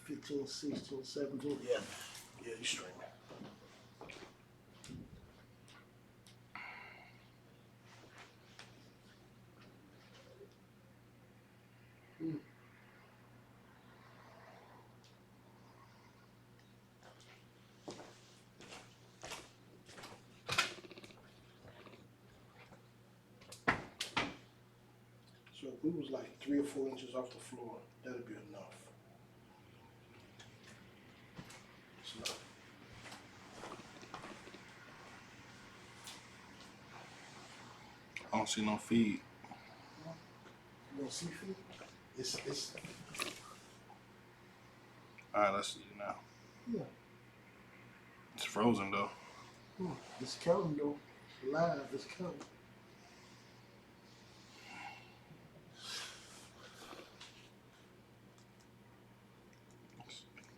15, 16, 17. Yeah, you straight. So if we was like 3 or 4 inches off the floor, that'd be enough. It's not. I don't see no feed. You don't see feet? It's. All right, let's see it now. Yeah. It's frozen though. It's counting though. Live, it's counting.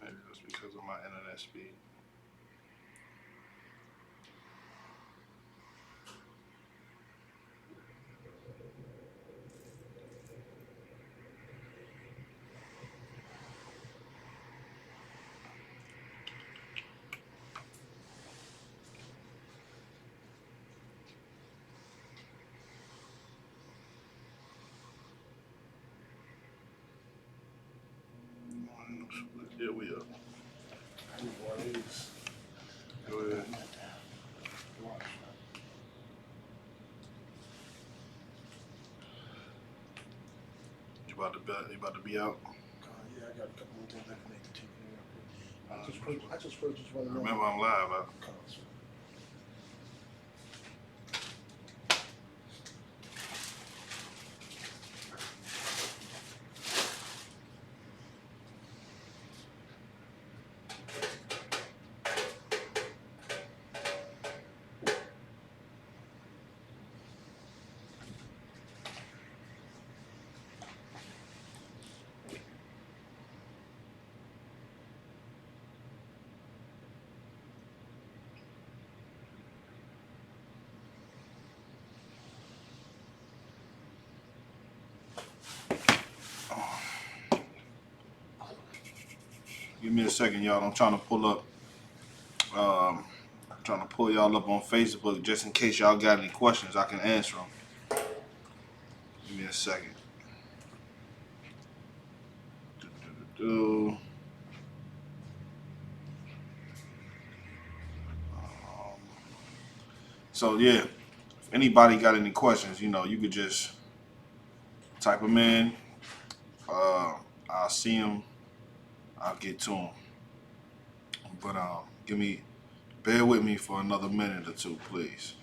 Maybe that's because of my internet speed. Yeah, we up. Go ahead. You about to be out? Yeah, I got a couple more things I can make the TV. I just purchased one of them. Remember, I'm live. Give me a second, y'all. I'm trying to pull up. Trying to pull y'all up on Facebook just in case y'all got any questions. I can answer them. Give me a second. So yeah, if anybody got any questions, you could just type them in. I'll see them. I'll get to them. But bear with me for another minute or two, please.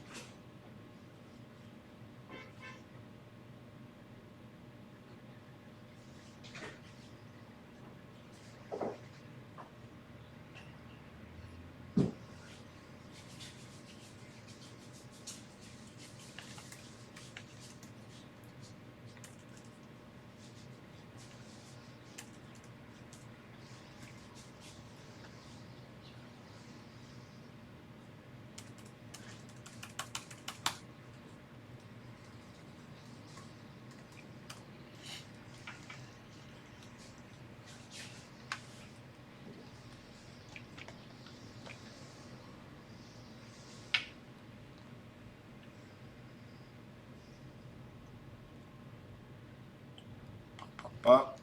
Up.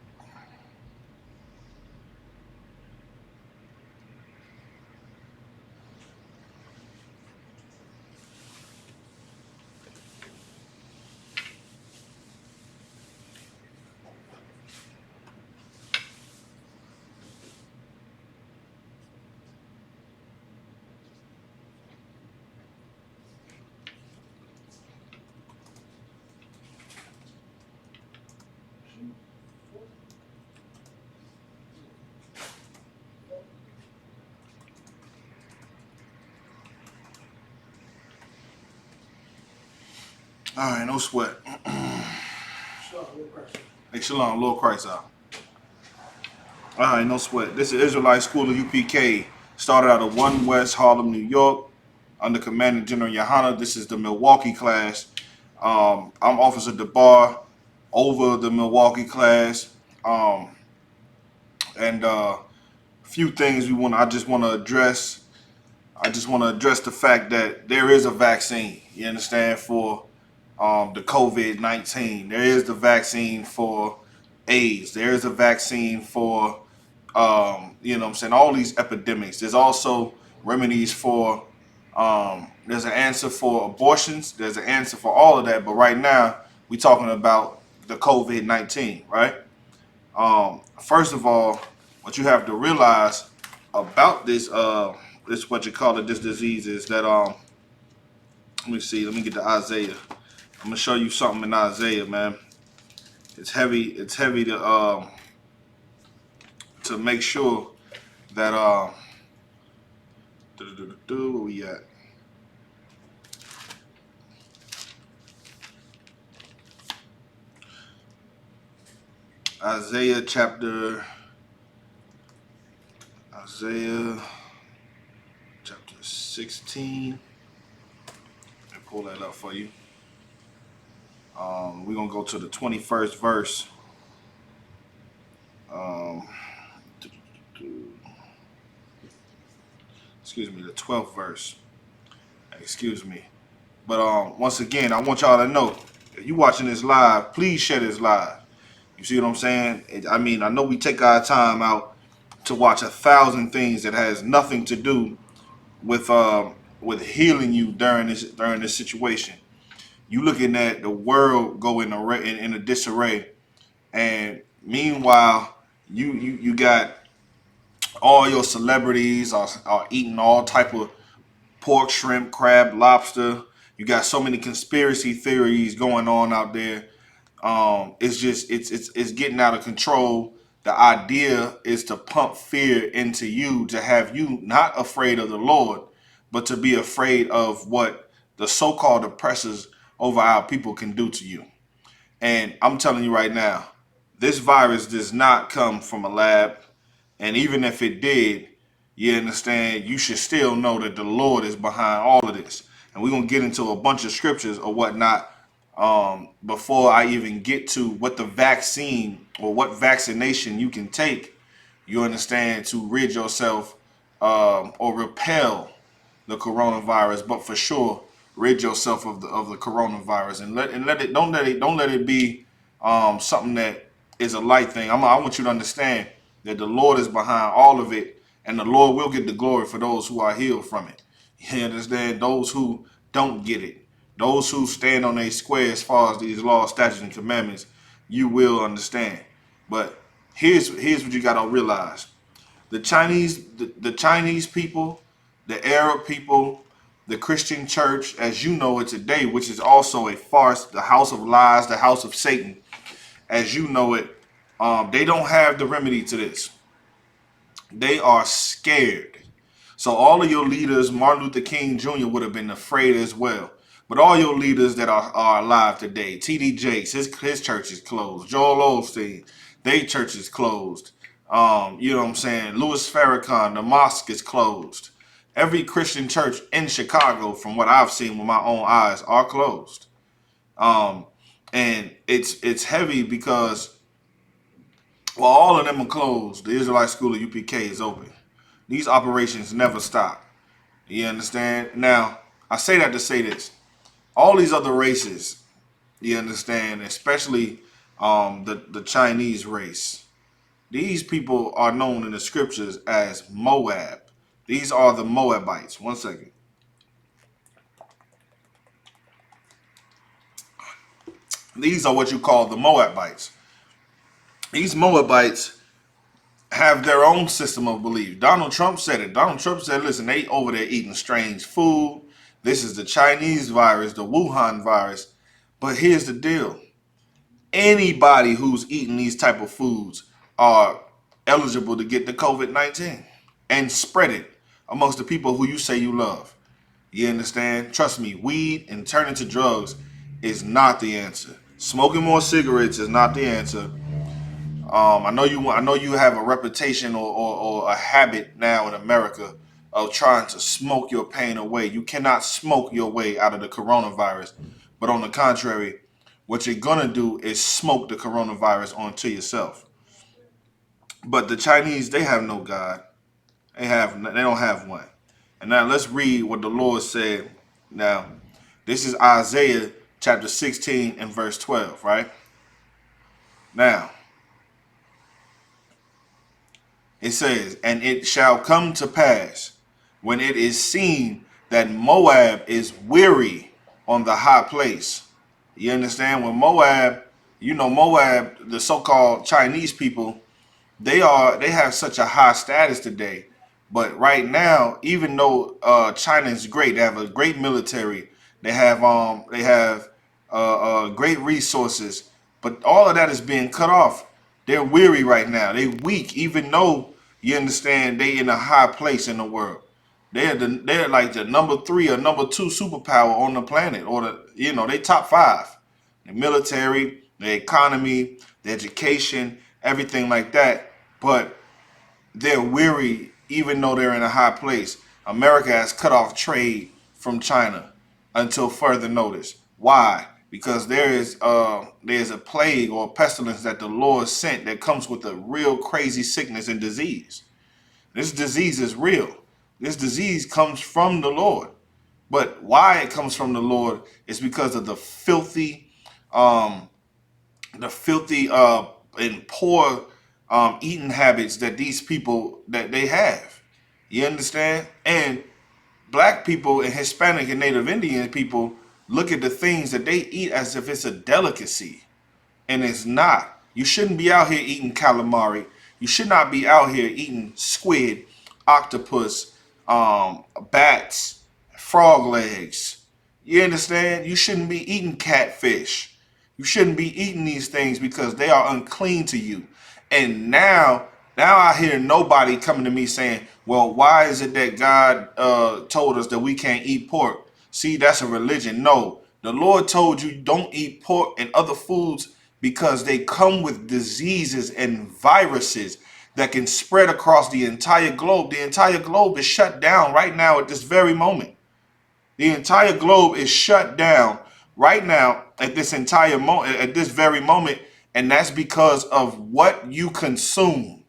All right, no sweat. Hey, Shalom, Lord Christ out. All right, no sweat. This is Israelite School of I.S.U.P.K. Started out of 1 West Harlem, New York, under Commanding General Yahanna. This is the Milwaukee class. I'm Officer DeBar over the Milwaukee class. And few things I just want to address. I just want to address the fact that there is a vaccine. You understand, for the COVID-19. There is the vaccine for AIDS. There is a vaccine for you know what I'm saying, all these epidemics. There's also remedies for there's an answer for abortions. There's an answer for all of that. But right now we're talking about the COVID-19, right? First of all, what you have to realize about this what you call it, this disease is that let me see, let me get to Isaiah. I'm gonna show you something in Isaiah, man. It's heavy to make sure that where we at? Isaiah chapter 16. Let me pull that up for you. We're gonna go to the 21st verse. Excuse me, the 12th verse. Excuse me. But once again, I want y'all to know, if you watching this live, please share this live. You see what I'm saying? I mean, I know we take our time out to watch 1,000 things that has nothing to do with healing you during this situation. You looking at the world go in a disarray, and meanwhile, you got all your celebrities are eating all type of pork, shrimp, crab, lobster. You got so many conspiracy theories going on out there. It's getting out of control. The idea is to pump fear into you, to have you not afraid of the Lord, but to be afraid of what the so-called oppressors over our people can do to you. And I'm telling you right now, this virus does not come from a lab. And even if it did, you understand, you should still know that the Lord is behind all of this. And we're going to get into a bunch of scriptures or whatnot before I even get to what the vaccine or what vaccination you can take, you understand, to rid yourself or repel the coronavirus, but for sure rid yourself of the coronavirus, and don't let it be something that is a light thing. I want you to understand that the Lord is behind all of it, and the Lord will get the glory for those who are healed from it. You understand? Those who don't get it, those who stand on a square as far as these laws, statutes, and commandments, you will understand. But here's what you gotta realize: the Chinese people, the Arab people, the Christian church, as you know it today, which is also a farce, the house of lies, the house of Satan, as you know it, they don't have the remedy to this. They are scared. So all of your leaders, Martin Luther King Jr. would have been afraid as well. But all your leaders that are alive today, T.D. Jakes, his church is closed. Joel Osteen, their church is closed. You know what I'm saying? Louis Farrakhan, the mosque is closed. Every Christian church in Chicago, from what I've seen with my own eyes, are closed. And it's heavy because, well, all of them are closed. The Israelite school of I.S.U.P.K is open. These operations never stop. You understand? Now, I say that to say this. All these other races, you understand, especially the Chinese race, these people are known in the scriptures as Moab. These are the Moabites. One second. These are what you call the Moabites. These Moabites have their own system of belief. Donald Trump said it. Donald Trump said, listen, they over there eating strange food. This is the Chinese virus, the Wuhan virus. But here's the deal. Anybody who's eating these type of foods are eligible to get the COVID-19 and spread it amongst the people who you say you love. You understand? Trust me, weed and turning to drugs is not the answer. Smoking more cigarettes is not the answer. I know you have a reputation or a habit now in America of trying to smoke your pain away. You cannot smoke your way out of the coronavirus. But on the contrary, what you're gonna do is smoke the coronavirus onto yourself. But the Chinese, they have no God. They don't have one. And now let's read what the Lord said. Now, this is Isaiah chapter 16 and verse 12, right? Now, it says, and it shall come to pass when it is seen that Moab is weary on the high place. You understand? When Moab, Moab, the so-called Chinese people, they have such a high status today. But right now, even though China is great, they have a great military, they have great resources, but all of that is being cut off. They're weary right now. They're weak, even though you understand they in a high place in the world. They're like the number 3 or number 2 superpower on the planet, or they top 5. The military, the economy, the education, everything like that. But they're weary, even though they're in a high place. America has cut off trade from China until further notice. Why? Because there's a plague or pestilence that the Lord sent that comes with a real crazy sickness and disease. This disease is real. This disease comes from the Lord. But why it comes from the Lord is because of the filthy um, and poor eating habits that these people that they have. You understand? And black people and Hispanic and Native Indian people look at the things that they eat as if it's a delicacy, and it's not. You shouldn't be out here eating calamari. You should not be out here eating squid, octopus, bats, frog legs. You understand? You shouldn't be eating catfish. You shouldn't be eating these things because they are unclean to you. And now I hear nobody coming to me saying, well, why is it that God told us that we can't eat pork? See, that's a religion. No, the Lord told you don't eat pork and other foods because they come with diseases and viruses that can spread across the entire globe. The entire globe is shut down right now at this very moment. The entire globe is shut down right now at this at this very moment, and that's because of what you consume.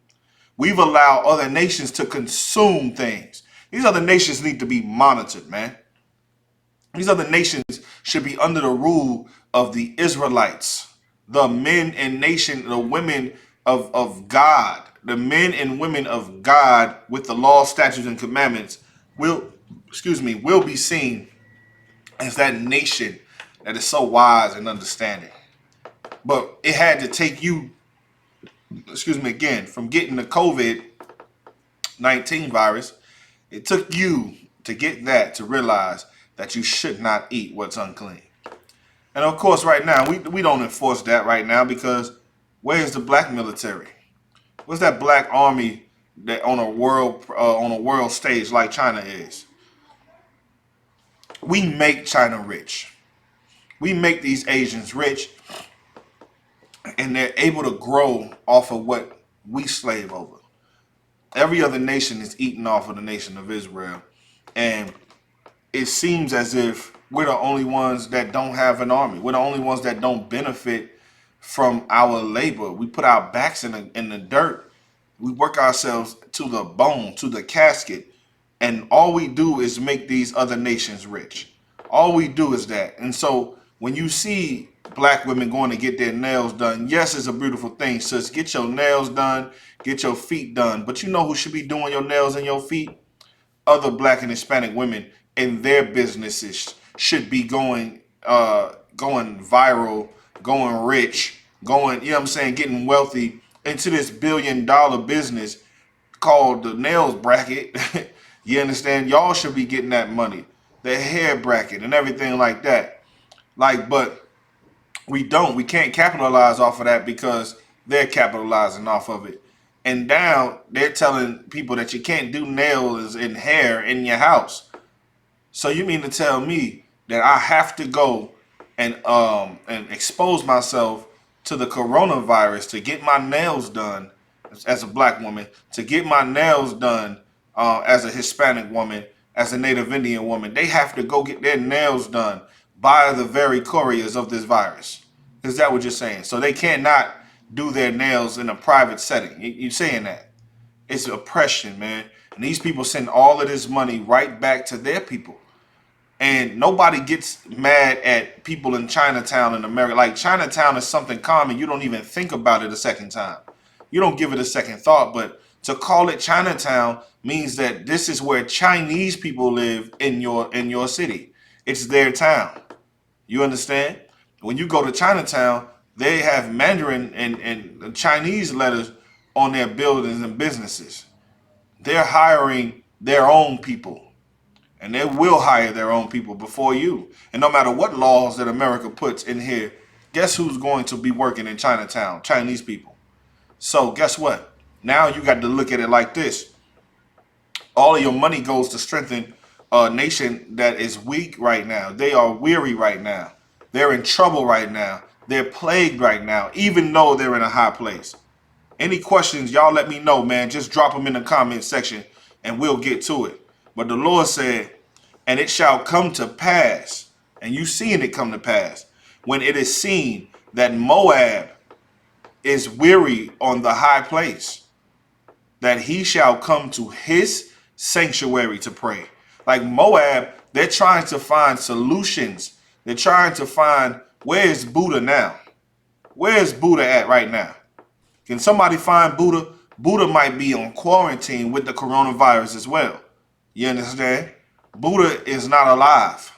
We've allowed other nations to consume things. These other nations need to be monitored, man. These other nations should be under the rule of the Israelites, the men and the women of God, the men and women of God with the law, statutes, and commandments will be seen as that nation that is so wise and understanding. But it had to take you, again, from getting the COVID-19 virus. It took you to get that to realize that you should not eat what's unclean. And of course, right now, we don't enforce that right now because where's the black military? Where's that black army that on a world stage like China is? We make China rich. We make these Asians rich, and they're able to grow off of what we slave over. Every other nation is eating off of the nation of Israel, and it seems as if we're the only ones that don't have an army. We're the only ones that don't benefit from our labor. We put our backs in the dirt. We work ourselves to the bone, to the casket, and all we do is make these other nations rich. All we do is that. And so when you see black women going to get their nails done, yes, it's a beautiful thing. Sis, get your nails done, get your feet done. But you know who should be doing your nails and your feet? Other black and Hispanic women, and their businesses should be going viral, going rich, getting wealthy into this $1 billion business called the nails bracket. You understand? Y'all should be getting that money, the hair bracket and everything like that. But we don't. We can't capitalize off of that because they're capitalizing off of it. And now they're telling people that you can't do nails and hair in your house. So you mean to tell me that I have to go and expose myself to the coronavirus to get my nails done as a black woman, to get my nails done as a Hispanic woman, as a Native Indian woman? They have to go get their nails done by the very couriers of this virus. Is that what you're saying? So they cannot do their nails in a private setting. You're saying that? It's oppression, man. And these people send all of this money right back to their people. And nobody gets mad at people in Chinatown in America. Like, Chinatown is something common. You don't even think about it a second time. You don't give it a second thought. But to call it Chinatown means that this is where Chinese people live in your city. It's their town. You understand? When you go to Chinatown, they have Mandarin and Chinese letters on their buildings and businesses. They're hiring their own people. And they will hire their own people before you. And no matter what laws that America puts in here, guess who's going to be working in Chinatown? Chinese people. So guess what? Now you got to look at it like this. All of your money goes to strengthen a nation that is weak right now. They are weary right now. They're in trouble right now. They're plagued right now, even though they're in a high place. Any questions, y'all let me know, man. Just drop them in the comment section and we'll get to it. But the Lord said, and it shall come to pass, and you seeing it come to pass, when it is seen that Moab is weary on the high place, that he shall come to his sanctuary to pray. Like Moab, they're trying to find solutions. They're trying to find, where is Buddha now? Where is Buddha at right now? Can somebody find Buddha? Buddha might be on quarantine with the coronavirus as well. You understand? Buddha is not alive.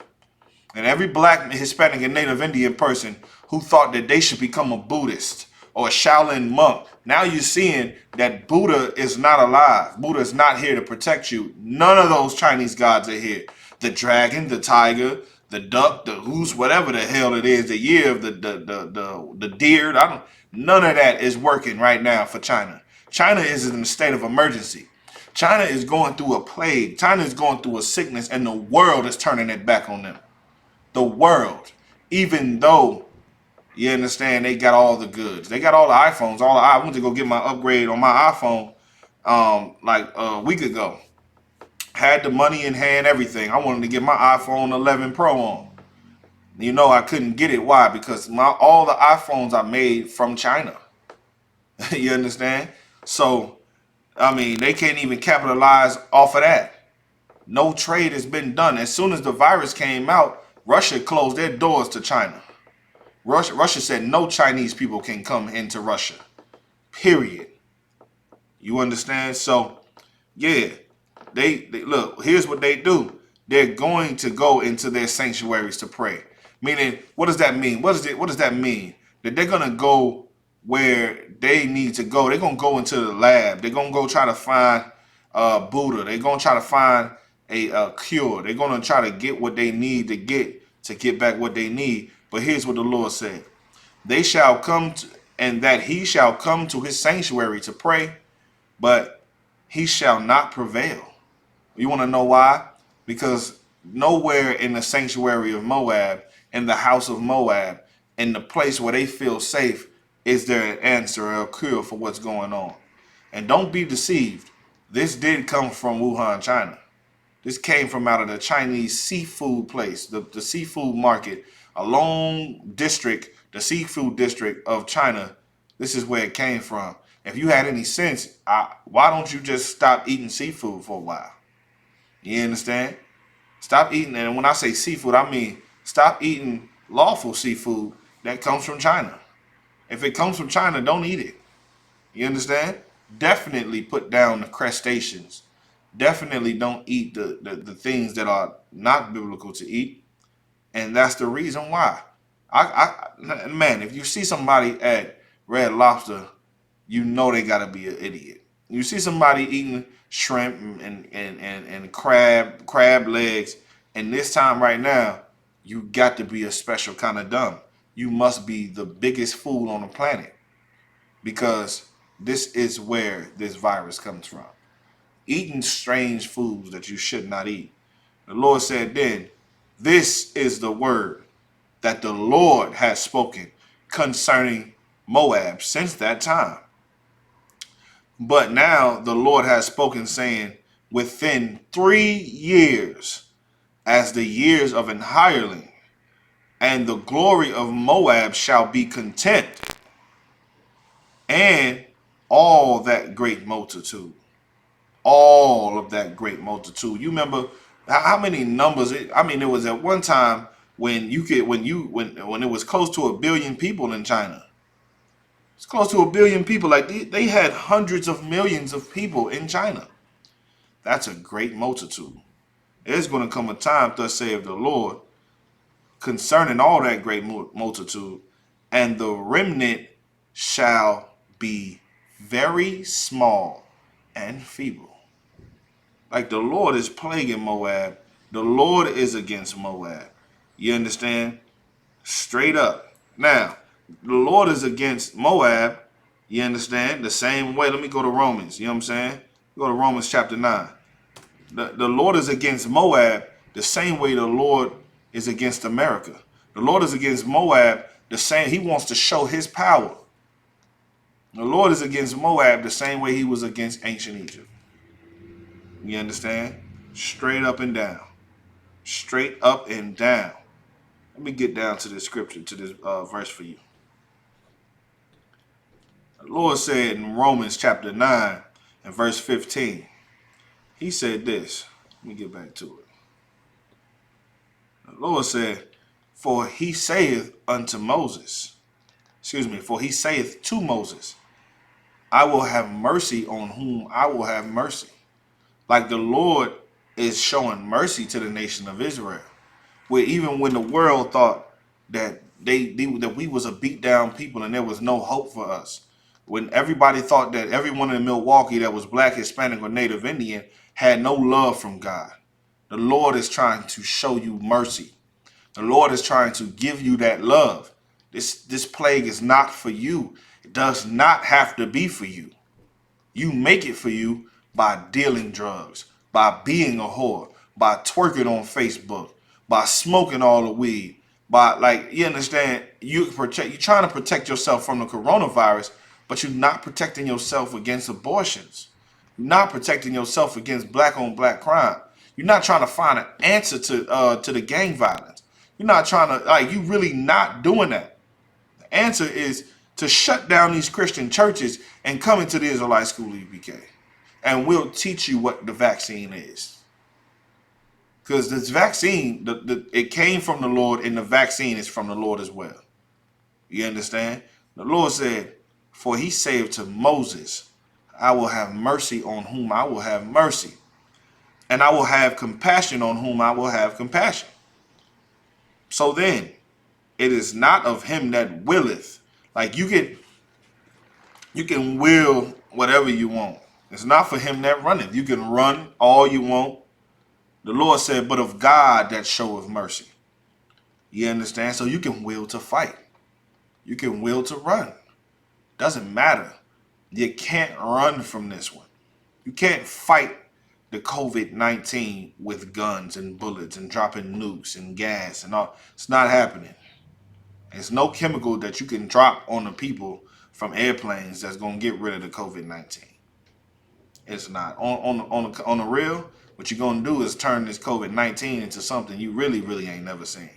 And every black, Hispanic, and Native Indian person who thought that they should become a Buddhist or a Shaolin monk, now you're seeing that Buddha is not alive. Buddha is not here to protect you. None of those Chinese gods are here. The dragon, the tiger, the duck, the goose, whatever the hell it is, the year of the deer, none of that is working right now for China. China is in a state of emergency. China is going through a plague. China is going through a sickness, and the world is turning it back on them. The world, even though, you understand, they got all the goods. They got all the iPhones. I went to go get my upgrade on my iPhone like a week ago. Had the money in hand, everything. I wanted to get my iPhone 11 Pro on. You know I couldn't get it. Why? Because all the iPhones I made from China. You understand? So, I mean, they can't even capitalize off of that. No trade has been done. As soon as the virus came out, Russia closed their doors to China. Russia said no Chinese people can come into Russia. Period. You understand? So, yeah, they look, here's what they do. They're going to go into their sanctuaries to pray. Meaning, what does that mean? What does that mean? That they're going to go where they need to go. They're going to go into the lab. They're going to go try to find Buddha. They're going to try to find a cure. They're going to try to get what they need to get back what they need. But here's what the Lord said. They shall come to, and that he shall come to his sanctuary to pray, but he shall not prevail. You want to know why? Because nowhere in the sanctuary of Moab, in the house of Moab, in the place where they feel safe, is there an answer or a cure for what's going on. And don't be deceived. This did come from Wuhan, China. This came from out of the Chinese seafood place, the seafood market, a long district, the seafood district of China. This is where it came from. If you had any sense, why don't you just stop eating seafood for a while? You understand? Stop eating, and when I say seafood, I mean stop eating lawful seafood that comes from China. If it comes from China, don't eat it. You understand? Definitely put down the crustaceans. Definitely don't eat the things that are not biblical to eat. And that's the reason why. Man, if you see somebody at Red Lobster, you know they gotta be an idiot. You see somebody eating shrimp and crab legs, and this time right now, you got to be a special kind of dumb. You must be the biggest fool on the planet, because this is where this virus comes from. Eating strange foods that you should not eat. The Lord said then, this is the word that the Lord has spoken concerning Moab since that time. But now the Lord has spoken, saying, within 3 years, as the years of an hireling, and the glory of Moab shall be content, and all that great multitude. of that great multitude. You remember how many numbers? I mean, it was at one time when when it was close to 1 billion people in China. It's close to 1 billion people. Like they had hundreds of millions of people in China. That's a great multitude. There's going to come a time, thus saith the Lord, concerning all that great multitude, and the remnant shall be very small and feeble. Like the Lord is plaguing Moab. The Lord is against Moab. You understand? Straight up. Now, the Lord is against Moab. You understand? The same way. Let me go to Romans. You know what I'm saying? Go to Romans chapter 9. The Lord is against Moab the same way the Lord is against America. The Lord is against Moab the same. He wants to show his power. The Lord is against Moab the same way he was against ancient Egypt. You understand? Straight up and down. Straight up and down. Let me get down to this scripture, to this verse for you. The Lord said in Romans chapter 9 and verse 15, he said this. Let me get back to it. The Lord said, for he saith to Moses, I will have mercy on whom I will have mercy. Like the Lord is showing mercy to the nation of Israel. Where even when the world thought that that we was a beat down people and there was no hope for us. When everybody thought that everyone in Milwaukee that was black, Hispanic, or Native Indian had no love from God. The Lord is trying to show you mercy. The Lord is trying to give you that love. This plague is not for you. It does not have to be for you. You make it for you by dealing drugs, by being a whore, by twerking on Facebook, by smoking all the weed, by, like, you understand, you're trying to protect yourself from the coronavirus, but you're not protecting yourself against abortions. You're not protecting yourself against black on black crime. You're not trying to find an answer to the gang violence. You're not trying to, like, you really not doing that. The answer is to shut down these Christian churches and come into the Israelite school I.S.U.P.K. And we'll teach you what the vaccine is. Because this vaccine, it came from the Lord, and the vaccine is from the Lord as well. You understand? The Lord said, for he said to Moses, I will have mercy on whom I will have mercy, and I will have compassion on whom I will have compassion. So then, it is not of him that willeth. Like you can will whatever you want. It's not for him that runneth. You can run all you want. The Lord said, but of God that showeth mercy. You understand? So you can will to fight. You can will to run. Doesn't matter. You can't run from this one. You can't fight the COVID-19 with guns and bullets and dropping nukes and gas and all. It's not happening. There's no chemical that you can drop on the people from airplanes that's going to get rid of the COVID-19. It's not. On the real, what you're going to do is turn this COVID-19 into something you really, really ain't never seen.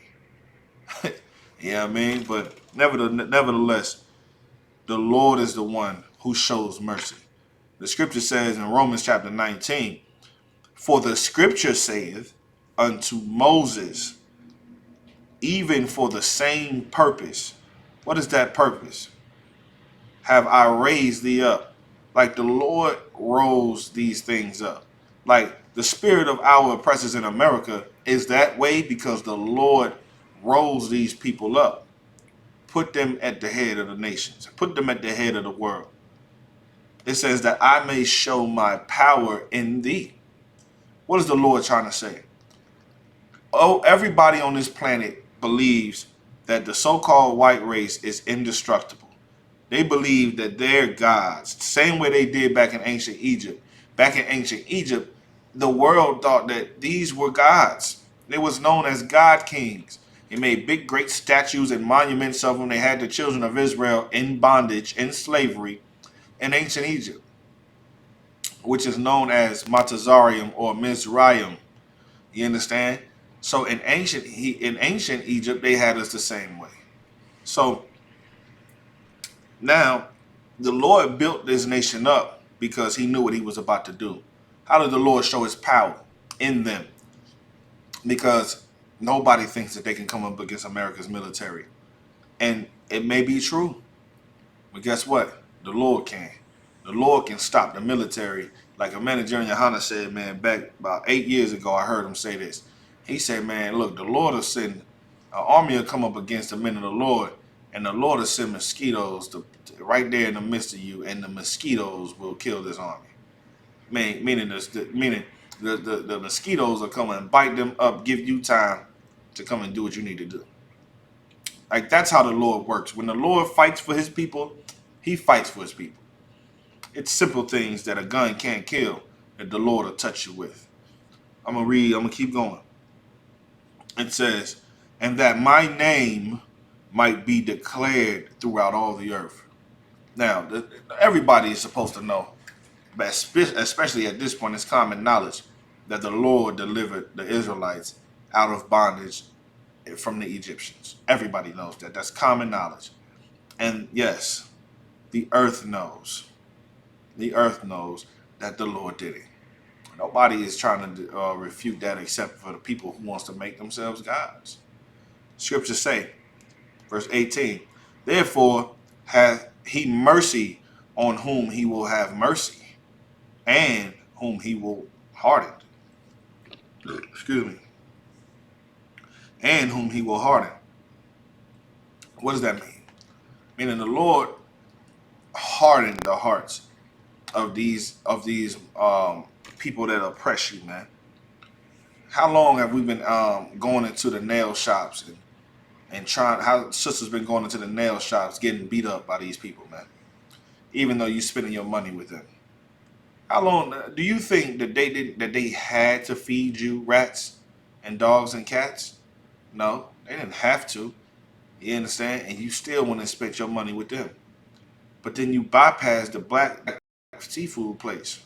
You know what I mean? But nevertheless, the Lord is the one who shows mercy. The scripture says in Romans chapter 19, for the scripture saith unto Moses, even for the same purpose. What is that purpose? Have I raised thee up? Like the Lord rose these things up. Like the spirit of our oppressors in America is that way because the Lord rose these people up. Put them at the head of the nations. Put them at the head of the world. It says that I may show my power in thee. What is the Lord trying to say? Oh, everybody on this planet believes that the so-called white race is indestructible. They believe that they're gods, the same way they did back in ancient Egypt. Back in ancient Egypt, the world thought that these were gods. They was known as god kings. They made big, great statues and monuments of them. They had the children of Israel in bondage, in slavery, in ancient Egypt, which is known as Matazarium or Mizraim. You understand? So in ancient Egypt, they had us the same way. So now the Lord built this nation up because he knew what he was about to do. How did the Lord show his power in them? Because nobody thinks that they can come up against America's military. And it may be true, but guess what? The Lord can. The Lord can stop the military. Like a manager in Yahanna said, man, back about 8 years ago, I heard him say this. He said, man, look, the Lord will send, an army will come up against the men of the Lord, and the Lord will send mosquitoes right there in the midst of you, and the mosquitoes will kill this army. Meaning the mosquitoes will come and bite them up, give you time to come and do what you need to do. Like, that's how the Lord works. When the Lord fights for his people, he fights for his people. It's simple things that a gun can't kill that the Lord will touch you with. I'm going to keep going. It says, and that my name might be declared throughout all the earth. Now, everybody is supposed to know, but especially at this point, it's common knowledge that the Lord delivered the Israelites out of bondage from the Egyptians. Everybody knows that. That's common knowledge. And yes, the earth knows. The earth knows that the Lord did it. Nobody is trying to refute that except for the people who wants to make themselves gods. Scriptures say, verse 18, therefore hath he mercy on whom he will have mercy, and whom he will harden. Excuse me. And whom he will harden. What does that mean? Meaning the Lord hardened the hearts of these people that oppress you, man. How long have we been going into the nail shops and trying? How sisters been going into the nail shops getting beat up by these people, man? Even though you're spending your money with them. How long do you think that they had to feed you rats and dogs and cats? No, they didn't have to. You understand? And you still want to spend your money with them. But then you bypass the black seafood place.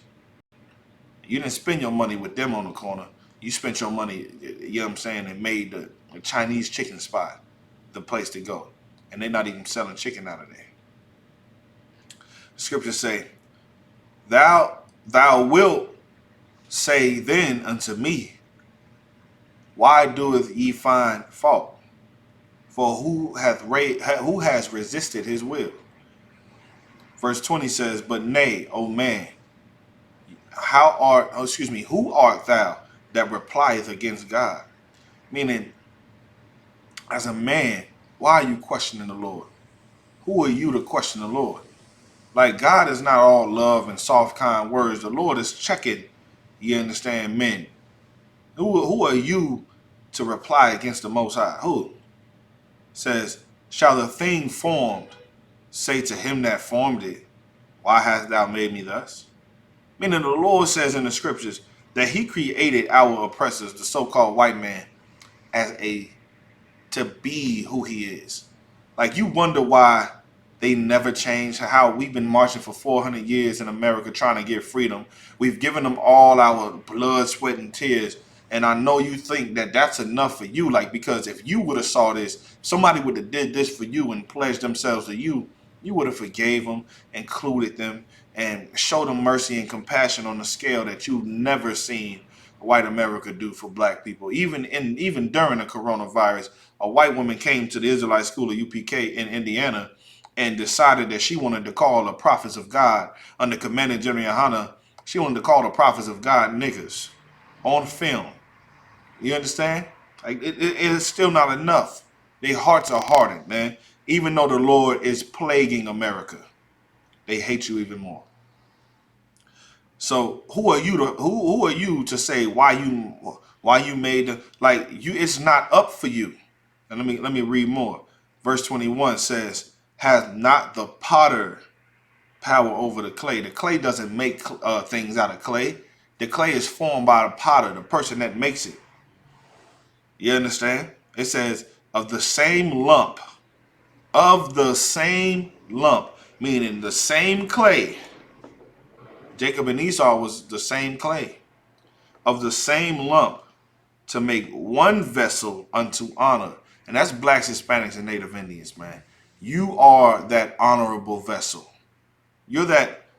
You didn't spend your money with them on the corner. You spent your money, you know what I'm saying, and made the Chinese chicken spot the place to go. And they're not even selling chicken out of there. The scriptures say, Thou wilt say then unto me, why doeth ye find fault? For who has resisted his will? Verse 20 says, but nay, O man, who art thou that replieth against God? Meaning, as a man, why are you questioning the Lord? Who are you to question the Lord? Like, God is not all love and soft, kind words. The Lord is checking, you understand, men. Who are you to reply against the Most High? Who? Says, shall the thing formed say to him that formed it, why hast thou made me thus? Meaning the Lord says in the scriptures that he created our oppressors, the so-called white man, to be who he is. Like, you wonder why they never changed, how we've been marching for 400 years in America trying to get freedom. We've given them all our blood, sweat, and tears. And I know you think that that's enough for you. Like, because if you would have saw this, somebody would have did this for you and pledged themselves to you, you would have forgave them, included them, and showed them mercy and compassion on a scale that you've never seen white America do for black people. Even during the coronavirus, a white woman came to the Israelite school of UPK in Indiana and decided that she wanted to call the prophets of God under Commander General Yahanna. She wanted to call the prophets of God niggas on film. You understand? Like, it is still not enough. Their hearts are hardened, man. Even though the Lord is plaguing America, they hate you even more. So who are you to say why you made the, like, you? It's not up for you. And let me read more. Verse 21 says, has not the potter power over the clay? The clay doesn't make things out of clay. The clay is formed by the potter, the person that makes it. You understand? It says, of the same lump, meaning the same clay. Jacob and Esau was the same clay. Of the same lump, to make one vessel unto honor. And that's blacks, Hispanics, and Native Indians, man. You are that honorable vessel. You're that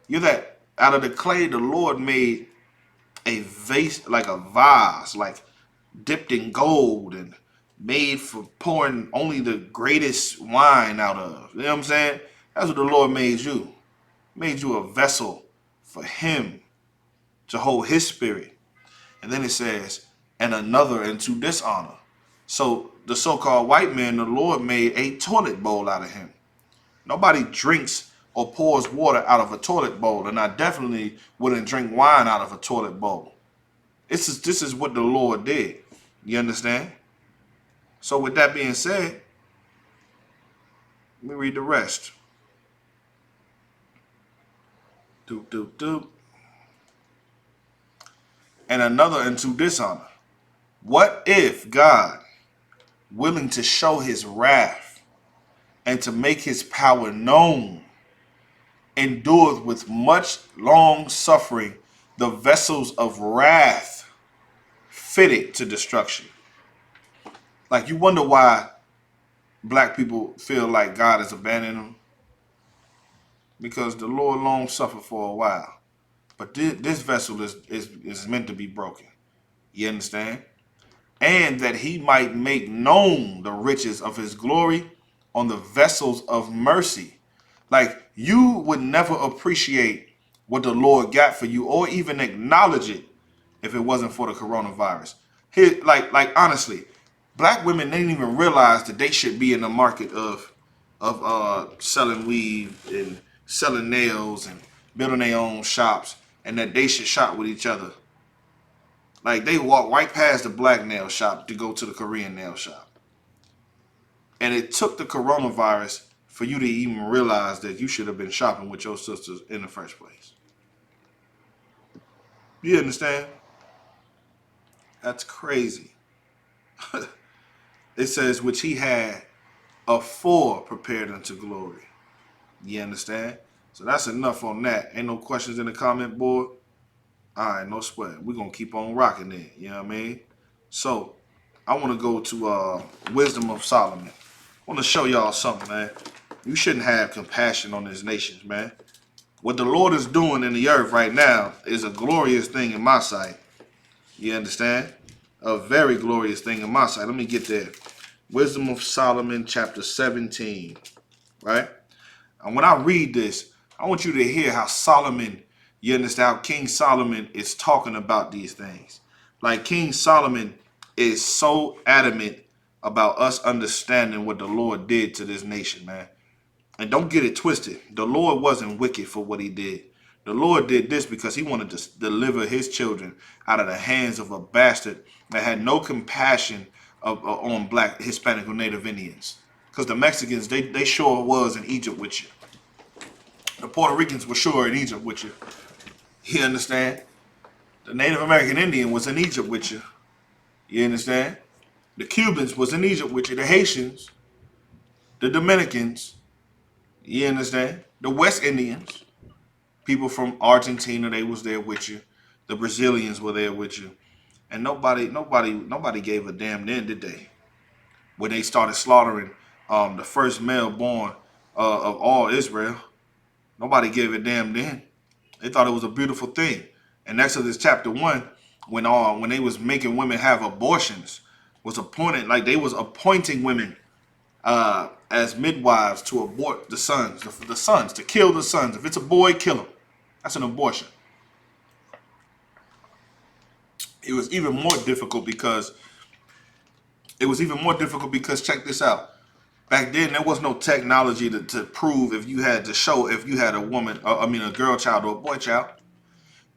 out of the clay the Lord made a vase, like a vase, like dipped in gold and made for pouring only the greatest wine out of. You know what I'm saying? That's what the Lord made you. Made you a vessel for him to hold his spirit. And then it says, and another into dishonor. So the so-called white man, the Lord made a toilet bowl out of him. Nobody drinks or pours water out of a toilet bowl, and I definitely wouldn't drink wine out of a toilet bowl. This is what the Lord did. You understand? So with that being said, let me read the rest. Doop, doop, doop. And another into dishonor. What if God, willing to show his wrath and to make his power known, endured with much long suffering the vessels of wrath fitted to destruction? Like, you wonder why black people feel like God has abandoned them? Because the Lord long suffered for a while. But this vessel is meant to be broken. You understand? And that he might make known the riches of his glory on the vessels of mercy. Like, you would never appreciate what the Lord got for you or even acknowledge it if it wasn't for the coronavirus. Here, like honestly, black women didn't even realize that they should be in the market of selling weave and selling nails and building their own shops, and that they should shop with each other. Like, they walk right past the black nail shop to go to the Korean nail shop. And it took the coronavirus for you to even realize that you should have been shopping with your sisters in the first place. You understand? That's crazy. It says, which he had afore prepared unto glory. You understand? So that's enough on that. Ain't no questions in the comment board? All right, no sweat. We're going to keep on rocking it. You know what I mean? So, I want to go to Wisdom of Solomon. I want to show y'all something, man. You shouldn't have compassion on this nation, man. What the Lord is doing in the earth right now is a glorious thing in my sight. You understand? A very glorious thing in my sight. Let me get there. Wisdom of Solomon, chapter 17. Right? And when I read this, I want you to hear how Solomon, you understand, how King Solomon is talking about these things. Like, King Solomon is so adamant about us understanding what the Lord did to this nation, man. And don't get it twisted. The Lord wasn't wicked for what he did. The Lord did this because he wanted to deliver his children out of the hands of a bastard that had no compassion on black, Hispanic, or Native Indians. Because the Mexicans, they sure was in Egypt with you. The Puerto Ricans were sure in Egypt with you. You understand? The Native American Indian was in Egypt with you. You understand? The Cubans was in Egypt with you. The Haitians, the Dominicans, you understand? The West Indians, people from Argentina, they was there with you. The Brazilians were there with you. And nobody gave a damn then, did they? When they started slaughtering the first male born of all Israel, nobody gave a damn then. They thought it was a beautiful thing. And Exodus chapter 1, when they was making women have abortions, was appointed, like they was appointing women as midwives to abort the sons, to kill the sons. If it's a boy, kill him. That's an abortion. It was even more difficult because check this out. Back then, there was no technology to prove if you had a woman, a girl child or a boy child.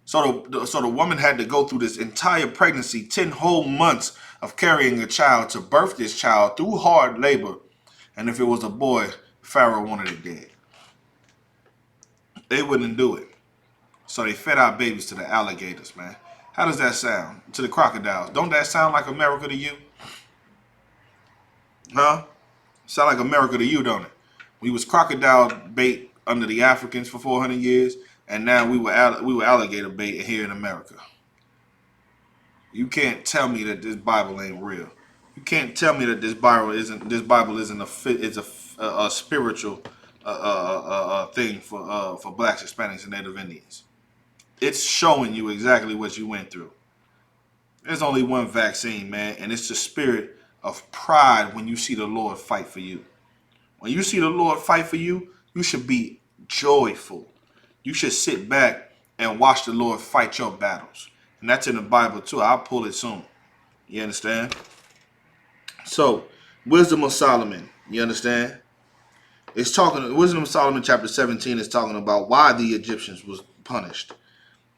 So the woman had to go through this entire pregnancy, 10 whole months of carrying a child to birth this child through hard labor. And if it was a boy, Pharaoh wanted it dead. They wouldn't do it. So they fed our babies to the alligators, man. How does that sound? To the crocodiles. Don't that sound like America to you? Huh? Sound like America to you, don't it? We was crocodile bait under the Africans for 400 years, and now we were alligator bait here in America. You can't tell me that this Bible ain't real. You can't tell me that this Bible isn't a spiritual thing for blacks, Hispanics, and Native Indians. It's showing you exactly what you went through. There's only one vaccine, man, and it's the spirit of pride when you see the Lord fight for you. When you see the Lord fight for you, you should be joyful. You should sit back and watch the Lord fight your battles. And that's in the Bible too. I'll pull it soon. You understand? So, Wisdom of Solomon. You understand? It's talking, Wisdom of Solomon chapter 17 is talking about why the Egyptians was punished.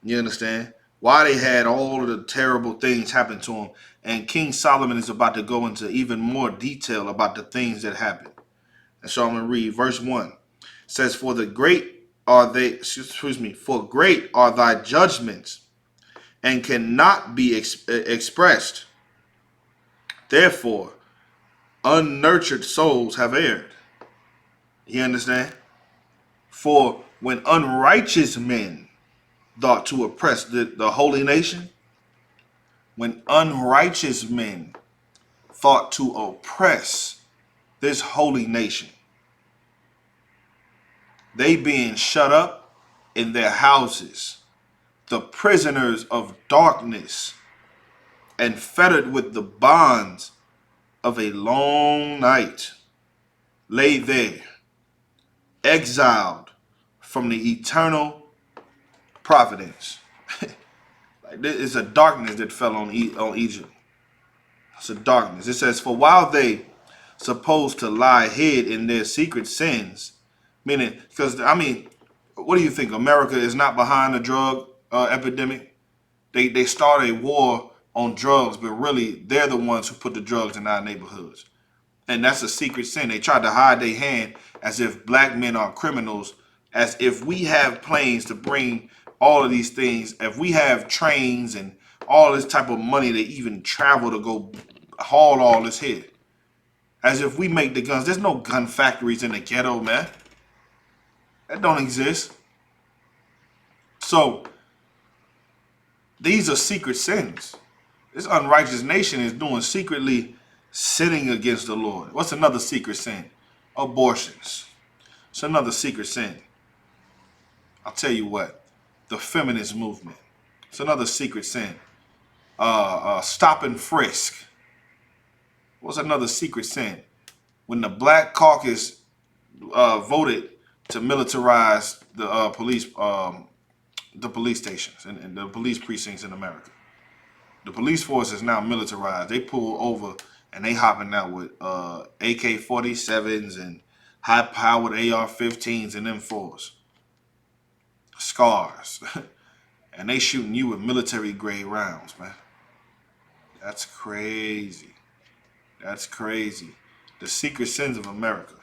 You understand? Why they had all of the terrible things happen to them. And King Solomon is about to go into even more detail about the things that happened. And so I'm going to read verse 1. It says, for great are thy judgments, and cannot be expressed. Therefore, unnurtured souls have erred. You understand? For when unrighteous men thought to oppress the holy nation, when unrighteous men thought to oppress this holy nation, they being shut up in their houses, the prisoners of darkness, and fettered with the bonds of a long night, lay there, exiled from the eternal providence. Like, there is a darkness that fell on Egypt. It's a darkness. It says, for while they supposed to lie hid in their secret sins, meaning, because, I mean, what do you think? America is not behind the drug epidemic? They start a war on drugs, but really, they're the ones who put the drugs in our neighborhoods. And that's a secret sin. They tried to hide their hand as if black men are criminals, as if we have planes to bring all of these things, if we have trains and all this type of money to even travel to go haul all this here. As if we make the guns. There's no gun factories in the ghetto, man. That don't exist. So, these are secret sins. This unrighteous nation is doing secretly sinning against the Lord. What's another secret sin? Abortions. It's another secret sin. I'll tell you what. The feminist movement. It's another secret sin. Stop and frisk. What's another secret sin? When the Black Caucus voted to militarize the police stations and the police precincts in America. The police force is now militarized. They pull over and they hopping out with AK-47s and high-powered AR-15s and M4s. Scars. And they shooting you with military-grade rounds, man. That's crazy. That's crazy. The secret sins of America.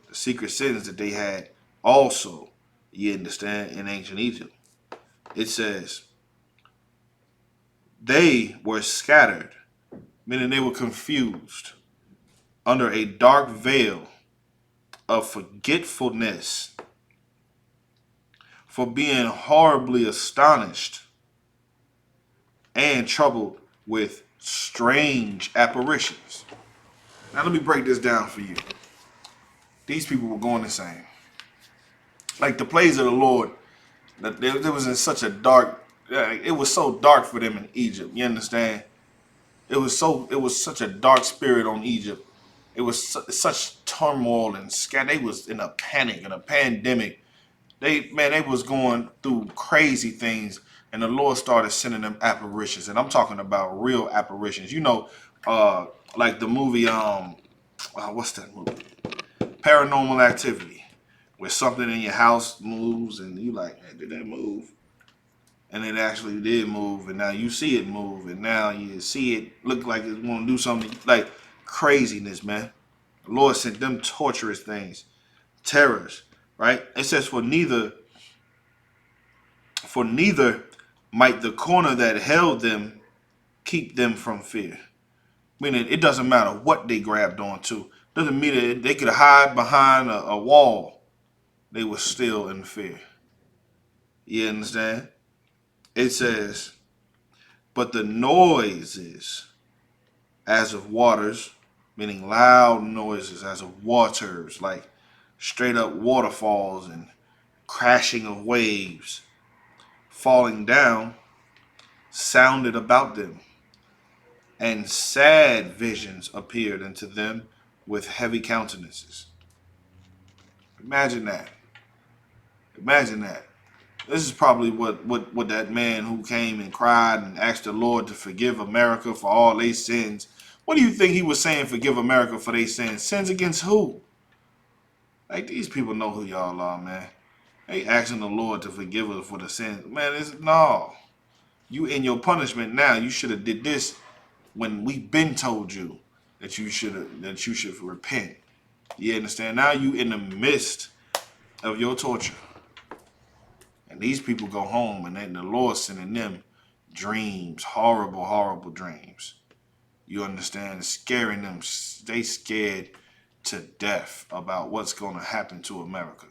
The secret sins that they had also, you understand, in ancient Egypt. It says, they were scattered, meaning they were confused, under a dark veil of forgetfulness, for being horribly astonished and troubled with strange apparitions. Now let me break this down for you. These people were going insane. Like the plagues of the Lord, it was in such a dark, it was so dark for them in Egypt. You understand? It was such a dark spirit on Egypt. It was such turmoil and they was in a panic and a pandemic. They was going through crazy things, and the Lord started sending them apparitions. And I'm talking about real apparitions. You know, like the movie, what's that movie? Paranormal Activity, where something in your house moves, and you like, hey, did that move? And it actually did move, and now you see it move, and now you see it look like it's going to do something, like craziness, man. The Lord sent them torturous things, terrors, right? It says, for neither might the corner that held them keep them from fear. Meaning it doesn't matter what they grabbed onto. Doesn't mean that they could hide behind a wall. They were still in fear. You understand? It says, but the noises as of waters, meaning loud noises as of waters, like straight up waterfalls and crashing of waves, falling down sounded about them, and sad visions appeared unto them with heavy countenances. Imagine that. Imagine that. This is probably what that man who came and cried and asked the Lord to forgive America for all their sins. What do you think he was saying, forgive America for their sins? Sins against who? Like, these people know who y'all are, man. They asking the Lord to forgive us for the sins. Man, no. You in your punishment now. You should have did this when we've been told you that you should repent. You understand? Now you in the midst of your torture. And these people go home and then the Lord sending them dreams, horrible, horrible dreams. You understand? Scaring them. They scared to death about what's going to happen to America.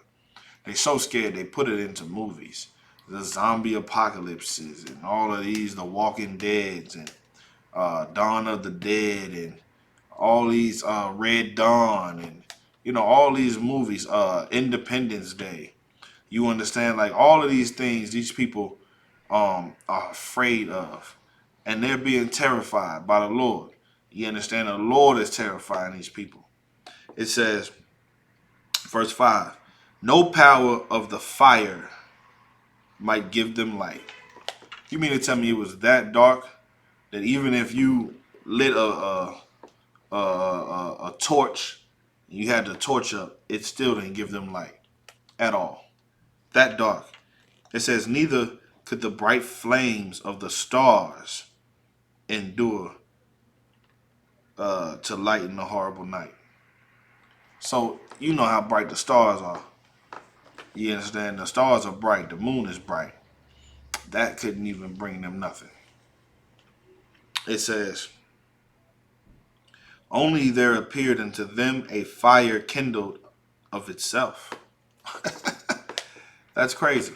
They so scared they put it into movies. The zombie apocalypses and all of these, The Walking Deads and Dawn of the Dead and all these Red Dawn and, you know, all these movies, Independence Day. You understand? Like, all of these things these people are afraid of. And they're being terrified by the Lord. You understand? The Lord is terrifying these people. It says, verse 5, no power of the fire might give them light. You mean to tell me it was that dark that even if you lit a torch, you had the torch up, it still didn't give them light at all? That dark. It says, neither could the bright flames of the stars endure to lighten the horrible night. So you know how bright the stars are. You understand? The stars are bright. The moon is bright. That couldn't even bring them nothing. It says, only there appeared unto them a fire kindled of itself. That's crazy.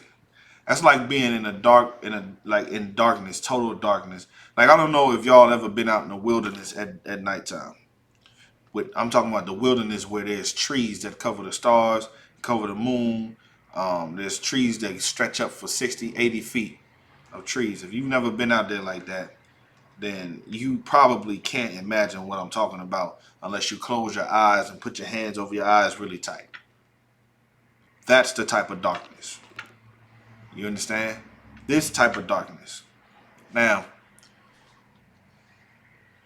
That's like being in in darkness, total darkness. Like, I don't know if y'all ever been out in the wilderness at nighttime. I'm talking about the wilderness where there's trees that cover the stars, cover the moon. There's trees that stretch up for 60, 80 feet of trees. If you've never been out there like that, then you probably can't imagine what I'm talking about unless you close your eyes and put your hands over your eyes really tight. That's the type of darkness. You understand? This type of darkness. Now,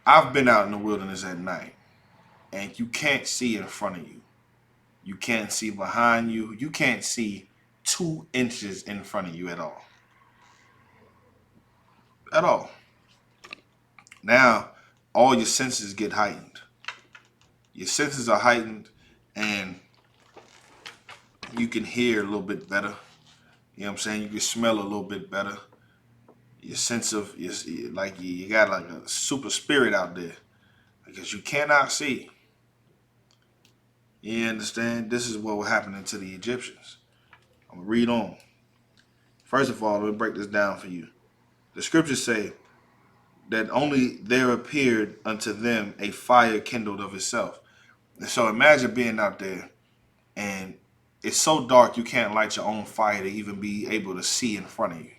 I've been out in the wilderness at night, and you can't see in front of you. You can't see behind you. You can't see 2 inches in front of you at all. At all. Now, all your senses get heightened. Your senses are heightened, and you can hear a little bit better. You know what I'm saying? You can smell a little bit better. Your sense of, you got like a super spirit out there because you cannot see. You understand? This is what was happening to the Egyptians. I'm going to read on. First of all, let me break this down for you. The scriptures say that only there appeared unto them a fire kindled of itself. And so imagine being out there and it's so dark you can't light your own fire to even be able to see in front of you.